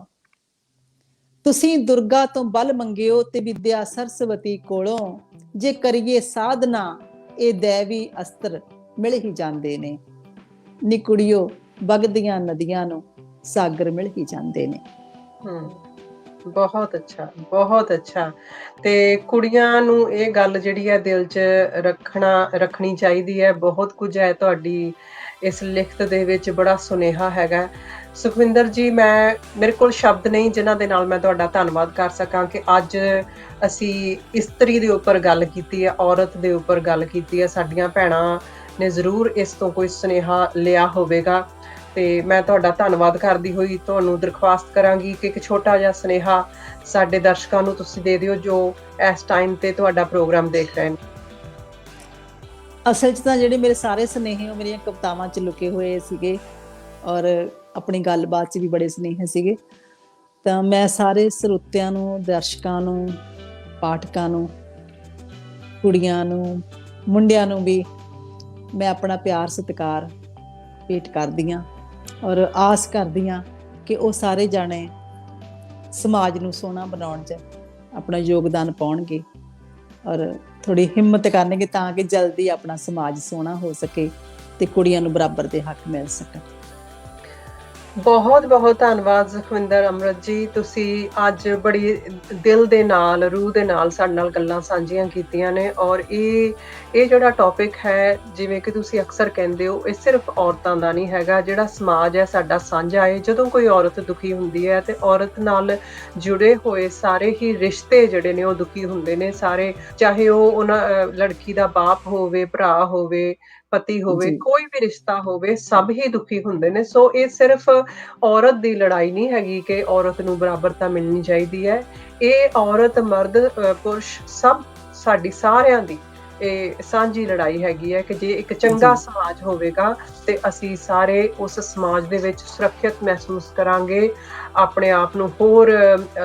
ਤੁਸੀਂ ਦੁਰਗਾ ਤੋਂ ਬਲ ਮੰਗਿਓ ਤੇ ਵਿਦਿਆ ਸਰਸਵਤੀ ਕੋਲੋਂ, ਜੇ ਕਰੀਏ ਸਾਧਨਾ ਇਹ ਦੇਵੀ ਅਸਤਰ ਮਿਲ ਹੀ ਜਾਂਦੇ ਨੇ। ਨੀ ਕੁੜੀਓ ਵਗਦੀਆਂ ਨਦੀਆਂ ਨੂੰ ਸਾਗਰ ਮਿਲ ਹੀ ਜਾਂਦੇ ਨੇ। ਬਹੁਤ ਅੱਛਾ, ਬਹੁਤ ਅੱਛਾ। ਤੇ ਕੁੜੀਆਂ ਨੂੰ ਇਹ ਗੱਲ ਜਿਹੜੀ ਹੈ ਦਿਲ 'ਚ ਰੱਖਣੀ ਚਾਹੀਦੀ ਹੈ। ਬਹੁਤ ਕੁਝ ਹੈ ਤੁਹਾਡੀ ਇਸ ਲਿਖਤ ਦੇ ਵਿੱਚ, ਬੜਾ ਸੁਨੇਹਾ ਹੈਗਾ। ਸੁਖਵਿੰਦਰ ਜੀ, ਮੇਰੇ ਕੋਲ ਸ਼ਬਦ ਨਹੀਂ ਜਿਨ੍ਹਾਂ ਦੇ ਨਾਲ ਮੈਂ ਤੁਹਾਡਾ ਧੰਨਵਾਦ ਕਰ ਸਕਾਂ ਕਿ ਅੱਜ ਅਸੀਂ ਇਸਤਰੀ ਦੇ ਉੱਪਰ ਗੱਲ ਕੀਤੀ ਹੈ, ਔਰਤ ਦੇ ਉੱਪਰ ਗੱਲ ਕੀਤੀ ਹੈ। ਸਾਡੀਆਂ ਭੈਣਾਂ ਨੇ ਜ਼ਰੂਰ ਇਸ ਤੋਂ ਕੋਈ ਸੁਨੇਹਾ ਲਿਆ ਹੋਵੇਗਾ ਤੇ ਮੈਂ ਤੁਹਾਡਾ ਧੰਨਵਾਦ ਕਰਦੀ ਹੋਈ ਤੁਹਾਨੂੰ ਦਰਖਾਸਤ ਕਰਾਂਗੀ ਕਿ ਇੱਕ ਛੋਟਾ ਜਿਹਾ ਸੁਨੇਹਾ ਸਾਡੇ ਦਰਸ਼ਕਾਂ ਨੂੰ ਤੁਸੀਂ ਦੇ ਦਿਓ ਜੋ ਇਸ ਟਾਈਮ ਤੇ ਤੁਹਾਡਾ ਪ੍ਰੋਗਰਾਮ ਦੇਖ ਰਹੇ ਨੇ। ਅਸਲ 'ਚ ਤਾਂ ਜਿਹੜੇ ਮੇਰੇ ਸਾਰੇ ਸੁਨੇਹੇ ਉਹ ਮੇਰੀਆਂ ਕਵਿਤਾਵਾਂ 'ਚ ਲੁਕੇ ਹੋਏ ਸੀਗੇ ਔਰ ਆਪਣੀ ਗੱਲਬਾਤ 'ਚ ਵੀ ਬੜੇ ਸੁਨੇਹੇ ਸੀਗੇ। ਤਾਂ ਮੈਂ ਸਾਰੇ ਸਰੋਤਿਆਂ ਨੂੰ, ਦਰਸ਼ਕਾਂ ਨੂੰ, ਪਾਠਕਾਂ ਨੂੰ, ਕੁੜੀਆਂ ਨੂੰ, ਮੁੰਡਿਆਂ ਨੂੰ ਵੀ ਮੈਂ ਆਪਣਾ ਪਿਆਰ ਸਤਿਕਾਰ ਭੇਟ ਕਰਦੀ ਹਾਂ ਔਰ ਆਸ ਕਰਦੀ ਹਾਂ ਕਿ ਉਹ ਸਾਰੇ ਜਾਣੇ ਸਮਾਜ ਨੂੰ ਸੋਹਣਾ ਬਣਾਉਣ 'ਚ ਆਪਣਾ ਯੋਗਦਾਨ ਪਾਉਣਗੇ ਔਰ ਥੋੜ੍ਹੀ ਹਿੰਮਤ ਕਰਨਗੇ ਤਾਂ ਕਿ ਜਲਦੀ ਆਪਣਾ ਸਮਾਜ ਸੋਹਣਾ ਹੋ ਸਕੇ ਤੇ ਕੁੜੀਆਂ ਨੂੰ ਬਰਾਬਰ ਦੇ ਹੱਕ ਮਿਲ ਸਕਣ। ਬਹੁਤ ਬਹੁਤ ਧੰਨਵਾਦ ਸੁਖਵਿੰਦਰ ਅਮਰਤ ਜੀ, ਤੁਸੀਂ ਅੱਜ ਬੜੀ ਦਿਲ ਦੇ ਨਾਲ, ਰੂਹ ਦੇ ਨਾਲ ਸਾਡੇ ਨਾਲ ਗੱਲਾਂ ਸਾਂਝੀਆਂ ਕੀਤੀਆਂ ਨੇ। ਔਰ ਇਹ ਜਿਹੜਾ ਟੌਪਿਕ ਹੈ, ਜਿਵੇਂ ਕਿ ਤੁਸੀਂ ਅਕਸਰ ਕਹਿੰਦੇ ਹੋ, ਇਹ ਸਿਰਫ ਔਰਤਾਂ ਦਾ ਨਹੀਂ ਹੈਗਾ। ਜਿਹੜਾ ਸਮਾਜ ਹੈ ਸਾਡਾ ਸਾਂਝਾ ਹੈ। ਜਦੋਂ ਕੋਈ ਔਰਤ ਦੁਖੀ ਹੁੰਦੀ ਹੈ ਤੇ ਔਰਤ ਨਾਲ ਜੁੜੇ ਹੋਏ ਸਾਰੇ ਹੀ ਰਿਸ਼ਤੇ ਜਿਹੜੇ ਨੇ ਉਹ ਦੁਖੀ ਹੁੰਦੇ ਨੇ ਸਾਰੇ, ਚਾਹੇ ਉਹ ਉਹਨਾਂ ਲੜਕੀ ਦਾ ਬਾਪ ਹੋਵੇ, ਭਰਾ ਹੋਵੇ, ਪਤੀ ਹੋਵੇ, ਕੋਈ ਵੀ ਰਿਸ਼ਤਾ ਹੋਵੇ, ਸਭ ਹੀ ਦੁਖੀ ਹੁੰਦੇ ਨੇ। ਸੋ ਇਹ ਸਿਰਫ ਔਰਤ ਦੀ ਲੜਾਈ ਨਹੀਂ ਹੈਗੀ ਕਿ ਔਰਤ ਨੂੰ ਬਰਾਬਰਤਾ ਮਿਲਣੀ ਚਾਹੀਦੀ ਹੈ। ਇਹ ਔਰਤ, ਮਰਦ, ਪੁਰਸ਼ ਸਭ ਸਾਡੀ ਸਾਰਿਆਂ ਦੀ ਇਹ ਸਾਂਝੀ ਲੜਾਈ ਹੈਗੀ ਹੈ ਕਿ ਜੇ ਇੱਕ ਚੰਗਾ ਸਮਾਜ ਹੋਵੇਗਾ ਤੇ ਅਸੀਂ ਸਾਰੇ ਉਸ ਸਮਾਜ ਦੇ ਵਿੱਚ ਸੁਰੱਖਿਅਤ ਮਹਿਸੂਸ ਕਰਾਂਗੇ। ਆਪਣੇ ਆਪ ਨੂੰ ਹੋਰ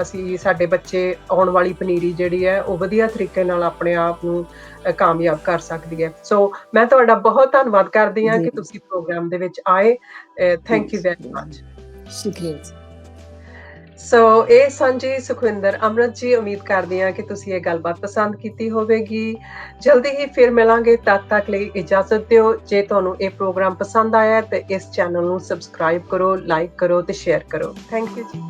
ਅਸੀਂ, ਸਾਡੇ ਬੱਚੇ, ਆਉਣ ਵਾਲੀ ਪਨੀਰੀ ਜਿਹੜੀ ਹੈ ਉਹ ਵਧੀਆ ਤਰੀਕੇ ਨਾਲ ਆਪਣੇ ਆਪ ਨੂੰ ਕਾਮਯਾਬ ਕਰ ਸਕਦੀ ਹੈ। ਸੋ ਮੈਂ ਤੁਹਾਡਾ ਬਹੁਤ ਧੰਨਵਾਦ ਕਰਦੀ ਹਾਂ ਕਿ ਤੁਸੀਂ ਪ੍ਰੋਗਰਾਮ ਦੇ ਵਿੱਚ ਆਏ। Thank you very much. ਸ਼ੁਕਰੀਆ ਜੀ। ਸੋ ਇਹ ਸਾਂਝੀ ਸੁਖਵਿੰਦਰ ਅਮਰਤ ਜੀ, ਉਮੀਦ ਕਰਦੀ ਹਾਂ ਕਿ ਤੁਸੀਂ ਇਹ ਗੱਲਬਾਤ ਪਸੰਦ ਕੀਤੀ ਹੋਵੇਗੀ। ਜਲਦੀ ਹੀ ਫਿਰ ਮਿਲਾਂਗੇ, ਤਦ ਤੱਕ ਲਈ ਇਜਾਜ਼ਤ ਦਿਓ। ਜੇ ਤੁਹਾਨੂੰ ਇਹ ਪ੍ਰੋਗਰਾਮ ਪਸੰਦ ਆਇਆ ਤੇ ਇਸ ਚੈਨਲ ਨੂੰ ਸਬਸਕ੍ਰਾਈਬ ਕਰੋ, ਲਾਈਕ ਕਰੋ ਤੇ ਸ਼ੇਅਰ ਕਰੋ। ਥੈਂਕ ਯੂ ਜੀ।